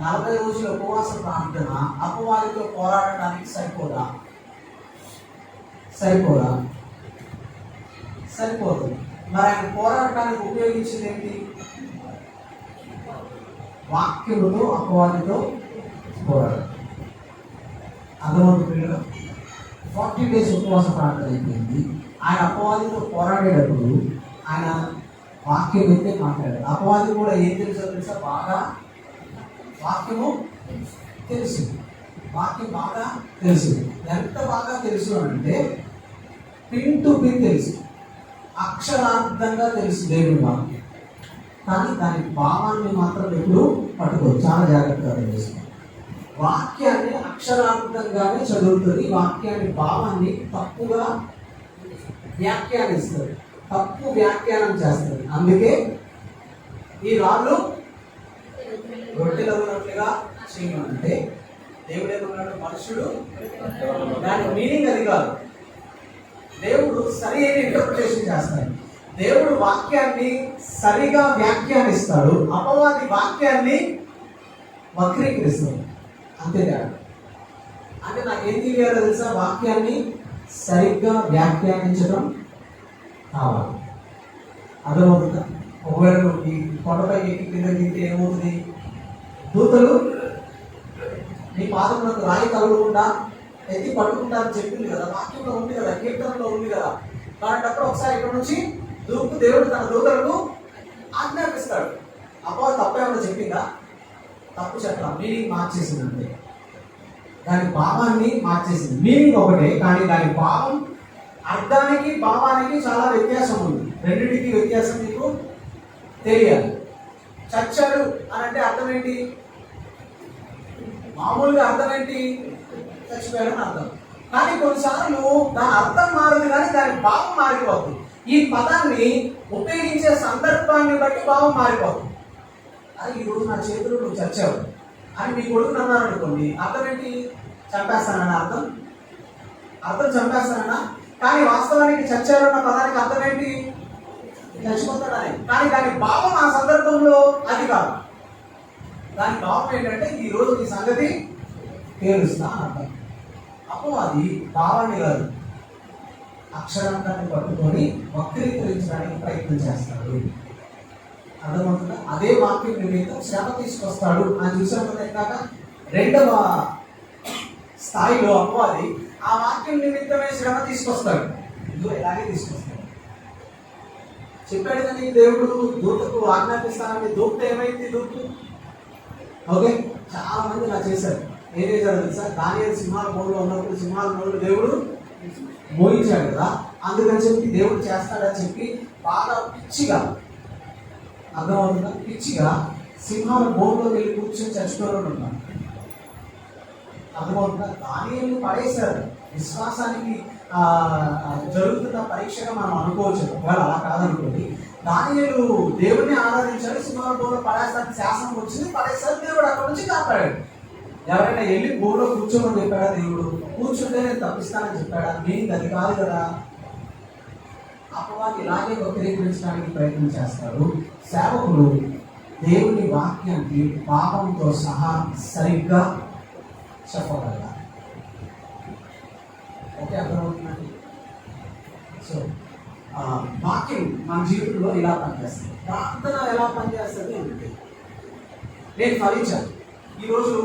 40 రోజుల ఉపవాస ప్రార్థన అపవాదితో పోరాడటానికి సరిపోదా? సరిపోదు. మరి ఆయన పోరాడటానికి ఉపయోగించింది ఏంటి? వాక్యముతో అపవాదితో పోరాడు. అర్థమవుతుంది. 40 days ఉపవాస ప్రార్థన అయిపోయింది. ఆయన అపవాదితో పోరాడేటప్పుడు ఆయన వాక్యం అయితే మాట్లాడాడు. అపవాది కూడా ఏం తెలుసా? బాగా వాక్యము తెలుసు. వాక్యం బాగా తెలుసు. ఎంత బాగా తెలుసు అంటే పిన్ టు పిన్ తెలుసు, అక్షరార్థంగా తెలుసు దేవుని వాక్యం. కానీ దాని భావాన్ని మాత్రం ఎప్పుడు పట్టుకోదు. చాలా జాగ్రత్తగా తెలుసు. వాక్యాన్ని అక్షరార్థంగానే చదువుతుంది. వాక్యాన్ని భావాన్ని తప్పుగా వ్యాఖ్యానిస్తుంది, తప్పు వ్యాఖ్యానం చేస్తుంది. అందుకే ఈ రాళ్ళు రొట్టెలు ఉన్నట్లుగా చేయమంటే దేవుడు ఏమన్నాడు? మనుషుడు దాని మీనింగ్ అది కాదు. దేవుడు సరి అయిన ఇంటర్ప్రిటేషన్ చేస్తాడు. దేవుడు వాక్యాన్ని సరిగా వ్యాఖ్యానిస్తాడు, అపవాది వాక్యాన్ని వక్రీకరిస్తాడు. అంతేకాదు. అంటే నాకు ఏం తెలియాలో తెలుసా? వాక్యాన్ని సరిగ్గా వ్యాఖ్యానించడం కావాలి. అర్థమవుతుందా? ఒకవేళ నువ్వు ఈ కొండపై ఎక్కి కింద దిగితే ఏమవుతుంది? దూతలు నీ పాదములకు రాయి తగలకుండా ఎత్తి పట్టుకుంటారని చెప్పింది కదా, వాక్యంలో ఉంది కదా, కీర్తనలో ఉంది కదా. అలాంటప్పుడు ఒకసారి ఇక్కడ నుంచి దూకు దేవుడు తన దూతలకు ఆజ్ఞాపిస్తాడు. అపవాది తప్ప ఏమన్నా చెప్పిందా? తప్పు చెప్పడం, మీనింగ్ మార్చేసిందంటే దాని భావాన్ని మార్చేసింది. మీనింగ్ ఒకటే కానీ దాని భావం, అర్థానికి భావానికి చాలా వ్యత్యాసం ఉంది. రెండింటికి వ్యత్యాసం మీకు తెలియాలి. చచ్చాడు అని అంటే అర్థం ఏంటి? మామూలుగా అర్థం ఏంటి? చచ్చిపోయాడని అర్థం. కానీ కొన్నిసార్లు దాని అర్థం మారింది కానీ దాని భావం మారిపోతుంది. ఈ పదాన్ని ఉపయోగించే సందర్భాన్ని బట్టి భావం మారిపోతుంది. అది ఈరోజు నా చేతులు నువ్వు చచ్చావు అని మీ కొడుకు అన్నారు అనుకోండి, అర్థం ఏంటి? చంపేస్తానన్న అర్థం, చంపేస్తానన్నా. కానీ వాస్తవానికి చచ్చారు అన్న పదానికి అర్థం ఏంటి? చచ్చిపోతాడని. కానీ దాని భావం ఆ సందర్భంలో అది కాదు. దాని భావం ఏంటంటే ఈరోజు ఈ సంగతి తేలుస్తా అని అర్థం. అపవాది భావాన్ని కాదు, అక్షరాంతాన్ని పట్టుకొని వక్రీకరించడానికి ప్రయత్నం చేస్తాడు. అర్థమవుతుందా? అదే వాక్యం నిమిత్తం శ్రమ తీసుకొస్తాడు అని చూసాం కదా ఇందాక. రెండవ స్థాయిలో అపవాది ఆ వాక్యం నిమిత్తమే శ్రమ తీసుకొస్తాడు. ఇదిగో ఇలాగే తీసుకొస్తాడు. చెప్పాడు కానీ దేవుడు దూతకు ఆజ్ఞాపిస్తానని. దూత ఏమైంది? దూత ఓకే, చాలా మంది ఇలా చేశారు. ఏం చేశారు తెలుసా? దానియేలు సింహాల బోన్లో ఉన్నప్పుడు సింహాల నోరు దేవుడు మోయించాడు కదా, అందుకని చెప్పి దేవుడు చేస్తాడని చెప్పి బాగా పిచ్చిగా, అర్థమవుతుందా, పిచ్చిగా సింహాల బోన్లో వెళ్ళి కూర్చొని చచ్చిపోవడం ఉన్నాడు. అర్థమవుతుందా? దానియేలు పడేశారు. విశ్వాసానికి జరుగుతున్న పరీక్షగా మనం అనుకోవచ్చు. ఒకవేళ అలా కాదనుకోండి, దానియేలు దేవుడిని ఆరాధించాడు, సింహాల బోన్లో పడేస్తానికి శాసనం వచ్చింది, పడేసారు. దేవుడు అక్కడ నుంచి కాపాడాడు. ఎవరైనా వెళ్ళి భూమిలో కూర్చోమని చెప్పాడా? దేవుడు కూర్చుంటే నేను తప్పిస్తానని చెప్పాడా? నేను అది కాదు కదా. అపవాది ఇలాగే వక్రీకరించడానికి ప్రయత్నం చేస్తాడు. సేవకులు దేవుని వాక్యానికి పాపంతో సహా సరిగ్గా చెప్పగలగాలి. ఓకే, అర్థమవుతుందండి? సో వాక్యం మన జీవితంలో ఇలా పనిచేస్తుంది. ప్రార్థన ఎలా పనిచేస్తుంది అంటే, నేను ఫలించాను ఈరోజు.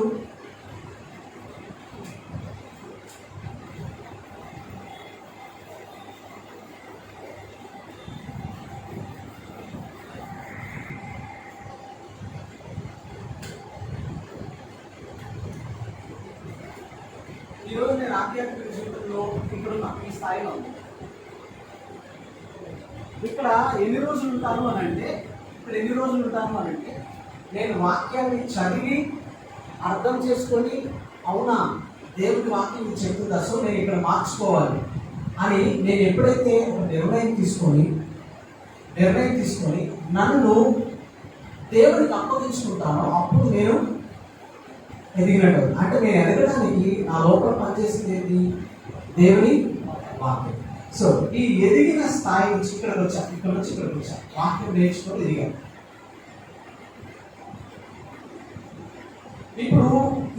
ఈరోజు నేను ఆధ్యాత్మిక జీవితంలో ఇప్పుడు ఈ స్థాయిలో ఉంది. ఇక్కడ ఎన్ని రోజులు ఉంటాను అని అంటే, నేను వాక్యాన్ని చదివి అర్థం చేసుకొని, అవునా దేవుడి వాక్యం చెప్తుందా, సో నేను ఇక్కడ మార్చుకోవాలి అని నేను ఎప్పుడైతే ఒక నిర్ణయం తీసుకొని నన్ను దేవుడికి అప్పగించుకుంటానో అప్పుడు నేను ఎదిగినట్టు. అంటే నేను ఎదగడానికి నా లోపల పనిచేసింది ఏంటి? దేవుని వాక్యం. సో ఈ ఎదిగిన స్థాయి నుంచి ఇక్కడికి వచ్చా, వాక్యం నేర్చుకొని ఎదిగాను. ఇప్పుడు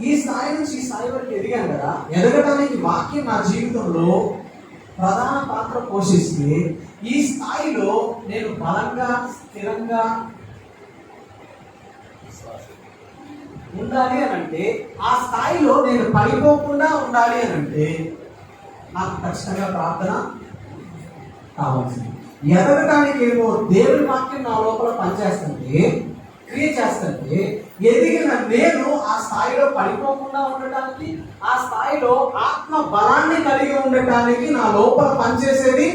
ఈ స్థాయి నుంచి ఈ స్థాయి వరకు ఎదిగాను కదా. ఎదగడానికి వాక్యం నా జీవితంలో ప్రధాన పాత్ర పోషిస్తే, ఈ స్థాయిలో నేను బలంగా, స్థిరంగా ఉండాలి అని అంటే, ఆ స్థాయిలో నేను పడిపోకుండా ఉండాలి అని అంటే నాకు ఖచ్చితంగా ప్రార్థన కావాల్సింది. ఎదగటానికి ఏమో దేవుని వాక్యం నా లోపల పనిచేస్తుంటే, క్రియ చేస్తుంటే, ఎదిగిన నేను ఆ స్థాయిలో పడిపోకుండా ఉండటానికి, ఆ స్థాయిలో ఆత్మ బలాన్ని కలిగి ఉండటానికి నా లోపల పనిచేసేది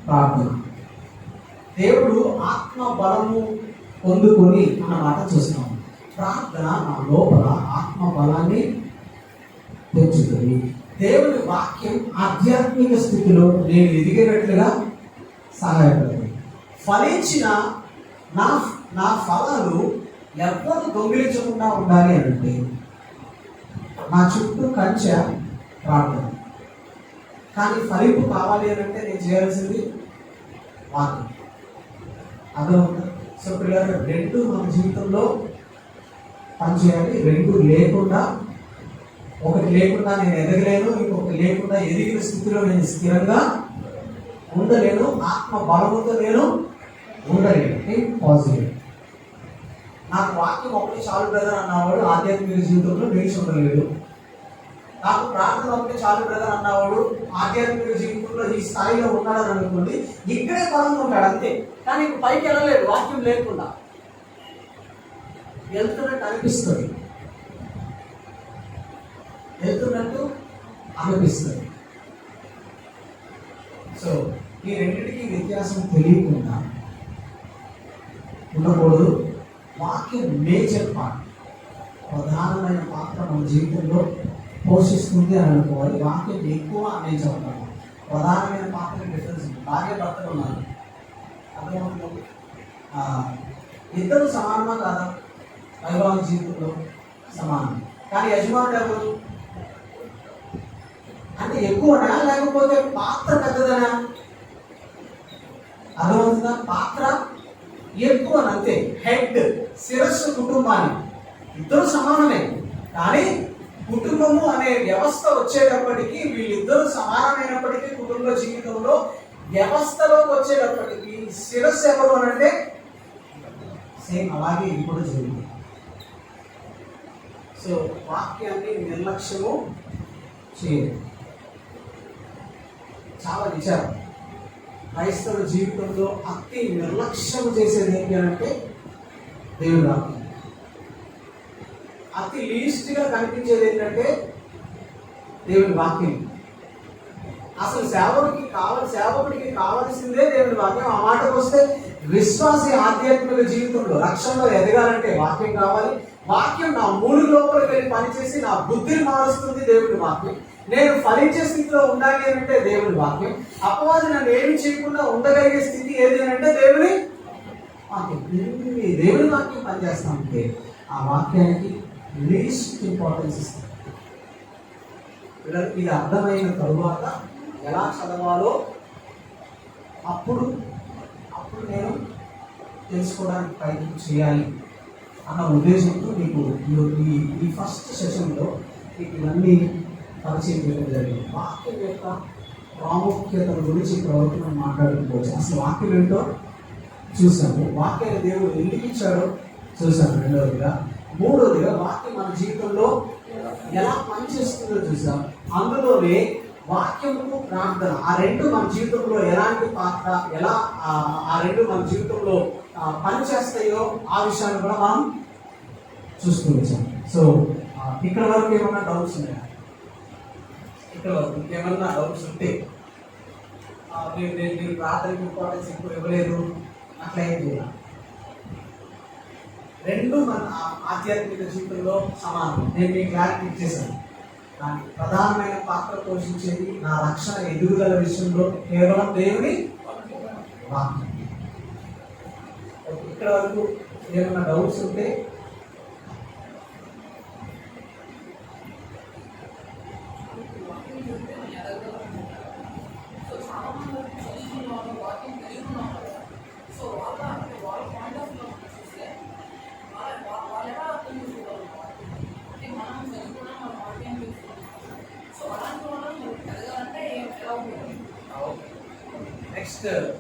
ప్రార్థన. దేవుడు ఆత్మ బలము పొందుకొని అన్నమాట చూస్తున్నాం. ప్రార్థన నా లోపల ఆత్మ బలాన్ని పెంచుతుంది. దేవుని వాక్యం ఆధ్యాత్మిక స్థితిలో నేను ఎదిగేటట్లుగా సహాయపడుతుంది. ఫలించిన నా ఫలాలు ఎవ్వరు దొంగిలించకుండా ఉండాలి అంటే నా చుట్టూ కంచె ప్రార్థన. కానీ ఫలింపు కావాలి అని అంటే నేను చేయాల్సింది వాక్యం. అర్థమవుతుంది? సో పిల్లలు, రెండు మన జీవితంలో పనిచేయాలి. రెండు లేకుండా, ఒకటి లేకుండా నేను ఎదగలేను, ఇంకొకటి లేకుండా ఎదిగిన స్థితిలో నేను స్థిరంగా ఉండలేను. ఆత్మ బలముతో నేను ఉండలేను. పాజిటివ్. నాకు వాక్యం ఒకటి చాలు బ్రదర్ అన్నవాడు ఆధ్యాత్మిక జీవితంలో నిలిచి ఉండలేడు. నాకు ప్రార్థన ఒకటి చాలు బ్రదర్ అన్నవాడు ఆధ్యాత్మిక జీవితంలో ఈ స్థాయిలో ఉన్నాడని అనుకోండి, ఇక్కడే బలంగా ఉంటాడు అంతే. కానీ ఇప్పుడు పైకి వెళ్ళలేడు వాక్యం లేకుండా. వెళ్తున్నట్టు అనిపిస్తుంది, వెళ్తున్నట్టు అనిపిస్తుంది. సో ఈ రెండింటికి వ్యత్యాసం తెలియకుండా ఉండకూడదు. వాక్యం మేజర్ పార్ట్, ప్రధానమైన పాత్ర మన జీవితంలో పోషిస్తుంది అని అనుకోవాలి. వాక్యం ఎక్కువ అనేది ఉంటాము. ప్రధానమైన పాత్ర డిఫరెన్స్ ఉంది. భార్య భర్తలు ఉన్నారు, అర్థమవుతుంది. ఇద్దరు సమానమా కాదా? వైవాహిక జీవితంలో సమానం. కానీ యజమానుడు ఎవరు అంటే ఎక్కువనా, లేకపోతే పాత్ర పెద్దదనా? అర్థమవుతుందా? పాత్ర ఎక్కువ అంతే. హెడ్, శిరస్సు కుటుంబాన్ని. ఇద్దరు సమానమే, కానీ కుటుంబము అనే వ్యవస్థ వచ్చేటప్పటికీ వీళ్ళిద్దరూ సమానమైనప్పటికీ కుటుంబ జీవితంలో వ్యవస్థలోకి వచ్చేటప్పటికి శిరస్సు ఎవరు అని అంటే సేమ్ అలాగే ఇప్పుడు జరిగింది. సో వాక్యాన్ని నిర్లక్ష్యము చేయదు. చాలా విచారం. క్రైస్తవ జీవితంలో అతి నిర్లక్ష్యం చేసేది ఏంటి అంటే దేవుని వాక్యం. అతి లీస్ట్గా కనిపించేది ఏంటంటే దేవుని వాక్యం. అసలు సేవకుడికి కావాల్సిందే దేవుని వాక్యం. ఆ మాటకు వస్తే విశ్వాసి ఆధ్యాత్మిక జీవితంలో రక్షణలో ఎదగాలంటే వాక్యం కావాలి. వాక్యం నా మూడు లోపలికి వెళ్ళి పనిచేసి నా బుద్ధిని మారుస్తుంది దేవుని వాక్యం. నేను ఫలించే స్థితిలో ఉండాలి అంటే దేవుని వాక్యం. అపవాది నన్ను ఏమి చేయకుండా ఉండగలిగే స్థితి ఏది అంటే దేవుని వాక్యం. దేవుని వాక్యం పనిచేస్తామంటే ఆ వాక్యానికి లీస్ట్ ఇంపార్టెన్స్ ఇస్తాం. పిల్లలకి ఇది అర్థమైన తరువాత ఎలా చదవాలో అప్పుడు నేను తెలుసుకోవడానికి ప్రయత్నం చేయాలి అన్న ఉద్దేశంతో మీకు ఈ ఫస్ట్ సెషన్లో మీకు ఇవన్నీ పరిచయం చేయడం జరిగింది. వాక్యం యొక్క ప్రాముఖ్యత గురించి ప్రవర్తన మాట్లాడుకోవచ్చు. అసలు వాక్యం ఏంటో చూసాము. వాక్యాన్ని దేవుడు ఎందుకు ఇచ్చాడో చూసాము. రెండవదిగా, మూడవదిగా వాక్యం మన జీవితంలో ఎలా పనిచేస్తుందో చూసాం. అందులోనే వాక్యము ప్రార్థన, ఆ రెండు మన జీవితంలో ఎలాంటి పాత్ర, ఎలా ఆ రెండు మన జీవితంలో పనిచేస్తాయో ఆ విషయాన్ని కూడా మనం చూస్తూ వచ్చాం. సో ఇక్కడ వరకు ఏమన్నా డౌట్స్ ఉన్నాయా? ఇక్కడ వరకు ఇంకేమన్నా డౌట్స్ ఉంటే నేను ప్రార్థనకి ఇంపార్టెన్స్ ఎక్కువ ఇవ్వలేదు అట్లా ఏం చేయాలి. రెండు మన ఆధ్యాత్మిక జీవితంలో సమానం. నేను మీకు క్లారిటీ ఇచ్చేసాను. కానీ ప్రధానమైన పాత్ర పోషించేది నా రక్షణ ఎదుగుదల విషయంలో కేవలం దేవుని వాక్యం. ఇక్కడ వరకు ఏమైనా డౌట్స్ ఉంటే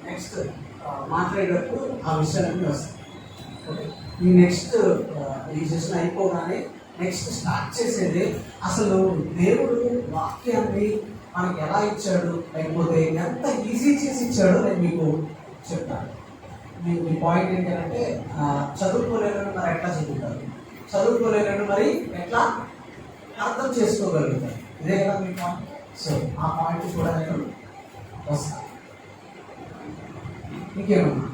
నెక్స్ట్ మాట్లాడేటప్పుడు ఆ విషయాలన్నీ వస్తాయి. ఓకే, ఈ నెక్స్ట్ ఈ సెషన్ అయిపోగానే నెక్స్ట్ స్టార్ట్ చేసేది అసలు దేవుడు వాక్యాన్ని మనకి ఎలా ఇచ్చాడు, లేకపోతే ఎంత ఈజీ చేసి ఇచ్చాడో నేను మీకు చెప్తాను. మీ పాయింట్ ఏంటంటే చదువుకోలేనని మరి ఎట్లా చదువుతారు, చదువుకోలేనని మరి ఎట్లా అర్థం చేసుకోగలుగుతారు. ఇదే కదా మీ పాయింట్. సో ఆ పాయింట్ కూడా నేను వస్తాను. ఇంకేమన్నా